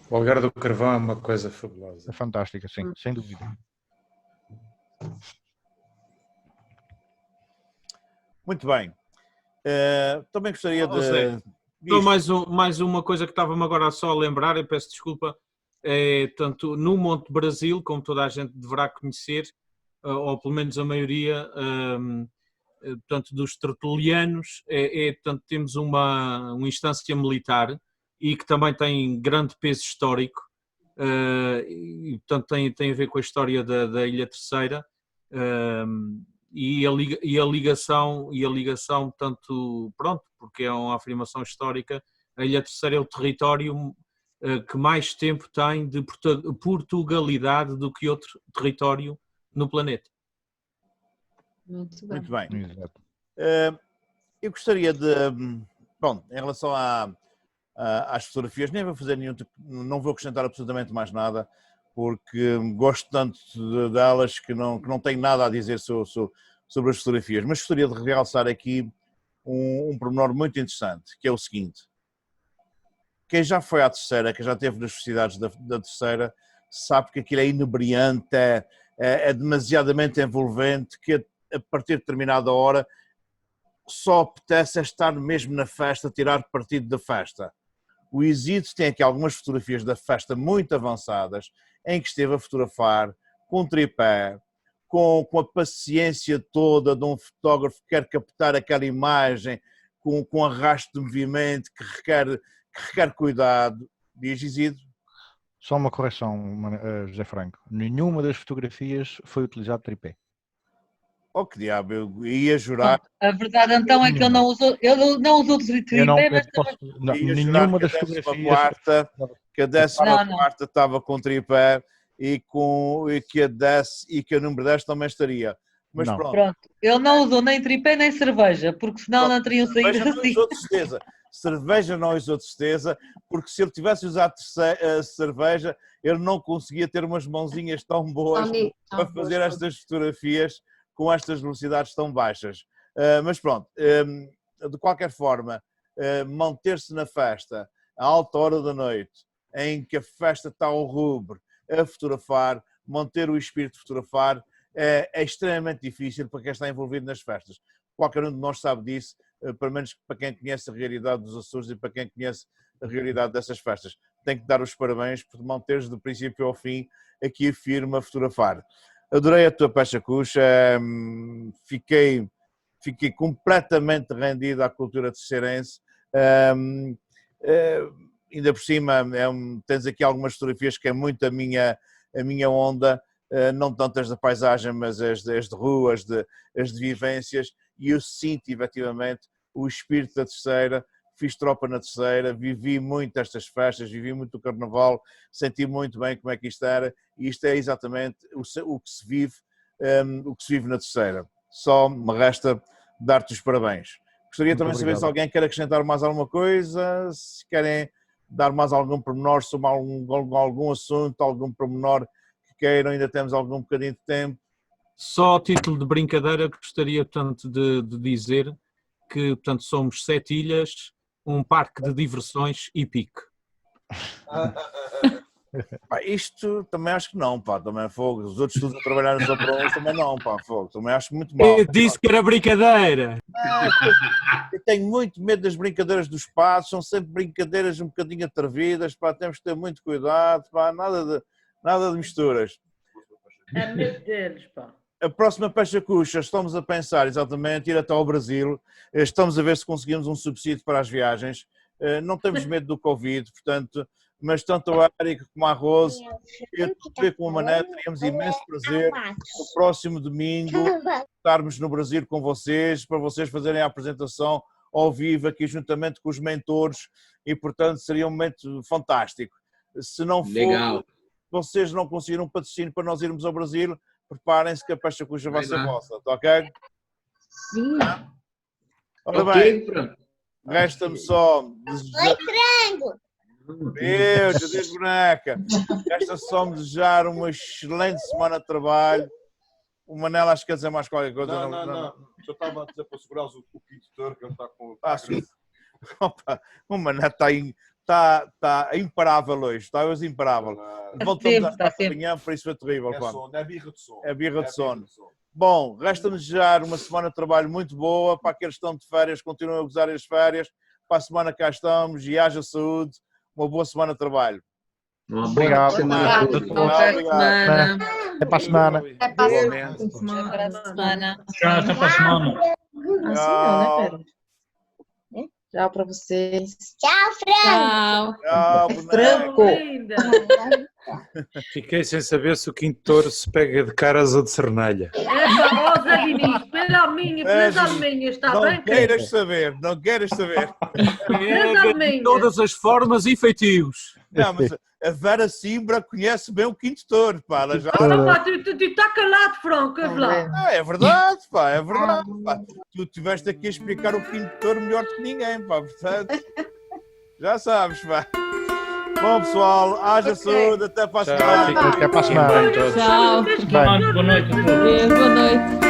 O Algar do Carvão é uma coisa fabulosa. É fantástica, sim, sem dúvida. Muito bem. Também gostaria de... Então, mais uma coisa que estava-me agora só a lembrar, eu peço desculpa, tanto no Monte Brasil, como toda a gente deverá conhecer, ou pelo menos a maioria, portanto, dos tertulianos, portanto, temos uma instância militar e que também tem grande peso histórico, e portanto tem a ver com a história da Ilha Terceira, e a ligação, tanto, pronto, porque é uma afirmação histórica, a Ilha Terceira é o território que mais tempo tem de Portugalidade do que outro território no planeta. Muito bem. Muito bem. Exato. Eu gostaria de, bom, em relação às fotografias, nem vou fazer não vou acrescentar absolutamente mais nada, porque gosto tanto delas que não tenho nada a dizer sobre as fotografias, mas gostaria de realçar aqui um pormenor muito interessante, que é o seguinte: quem já foi à terceira, quem já esteve nas sociedades da terceira, sabe que aquilo é inebriante, é demasiadamente envolvente, que a partir de determinada hora só apetece estar mesmo na festa, tirar partido da festa. O Isidro tem aqui algumas fotografias da festa muito avançadas, em que esteve a fotografar com tripé, com a paciência toda de um fotógrafo que quer captar aquela imagem, com arrasto de movimento, que requer cuidado. Diz, Isidro? Só uma correção, José Franco. Nenhuma das fotografias foi utilizado tripé. Oh, que diabo, eu ia jurar. A verdade então é que ele não usou tripé, mas nenhuma das fotografias. Que a 14ª estava com tripé e que a número 10 também estaria. Mas pronto. Ele não usou nem tripé nem cerveja, porque senão não teriam saído assim. Cerveja não usou de certeza, porque se ele tivesse usado cerveja, ele não conseguia ter umas mãozinhas tão boas para fazer estas fotografias com estas velocidades tão baixas. Mas pronto, de qualquer forma, manter-se na festa à alta hora da noite, em que a festa está ao rubro, a fotografar, manter o espírito de fotografar, é extremamente difícil para quem está envolvido nas festas. Qualquer um de nós sabe disso, pelo menos para quem conhece a realidade dos Açores e para quem conhece a realidade dessas festas. Tenho que dar os parabéns por manteres do princípio ao fim aqui firme a fotografar. Adorei a tua pecha cuxa, fiquei completamente rendido à cultura terceirense. Ainda por cima, tens aqui algumas fotografias que é muito a minha onda, não tanto as da paisagem, mas as de rua, as de vivências, e eu sinto efetivamente o espírito da terceira. Fiz tropa na terceira, vivi muito estas festas, vivi muito o carnaval, senti muito bem como é que isto era, e isto é exatamente o que se vive na terceira. Só me resta dar-te os parabéns. Gostaria também de saber se alguém quer acrescentar mais alguma coisa, se querem dar mais algum pormenor sobre algum assunto, algum pormenor que queiram, ainda temos algum bocadinho de tempo. Só a título de brincadeira gostaria, portanto, de dizer que, portanto, somos 7 ilhas, um parque de diversões e pique. Isto também acho que não, pá, também é fogo. Os outros todos a trabalhar só para uns também não, pá, fogo. Também acho muito mal. Eu disse que era brincadeira. Eu tenho muito medo das brincadeiras do espaço, são sempre brincadeiras um bocadinho atrevidas, pá, temos que ter muito cuidado, pá, nada de misturas. É medo deles, pá. A próxima Pecha Cuxa, estamos a pensar exatamente ir até ao Brasil, estamos a ver se conseguimos um subsídio para as viagens, não temos medo do Covid, portanto, mas tanto a Érica como a Rose, eu com a Mané, teríamos imenso prazer no próximo domingo estarmos no Brasil com vocês, para vocês fazerem a apresentação ao vivo aqui juntamente com os mentores, e portanto seria um momento fantástico. Se não for, vocês não conseguiram um patrocínio para nós irmos ao Brasil, preparem-se que a Pecha Cuxa vai ser vossa, está ok? Sim. Ora bem, resta-me só desejar... Deus, adeus boneca! Resta só me desejar uma excelente semana de trabalho. O Manela acho que quer dizer mais qualquer coisa. Não. Eu estava a dizer para segurar o editor que ele está com... Opa, o Manela está imparável hoje, está hoje imparável. Voltamos às 4 da manhã, por isso foi terrível. É birra de sono. É birra de sono. Bom, resta-me desejar uma semana de trabalho muito boa, para aqueles que estão de férias, continuem a gozar as férias, para a semana cá estamos e haja saúde, uma boa semana de trabalho. Obrigado. Até para a semana. Até para a semana. Tchau, até para a semana. Tchau. Tchau para vocês. Tchau, Franco. Fiquei sem saber se o Quinto Touro se pega de caras ou de cernalha. Essa Rosa Diniz, pelas alminhas, está bem? Não queiras saber. De todas as formas e feitios. Não, mas a Vera Simbra conhece bem o Quinto Touro, pá. Ela já... Pá, tu está calado, Franco, lá. Não, é verdade, pá, é verdade, pá. Tu estiveste aqui a explicar o Quinto Touro melhor do que ninguém, pá, portanto, já sabes, pá. Bom, pessoal, haja saúde, até para a semana. Até para a semana. Tchau. Boa noite a todos. Boa noite.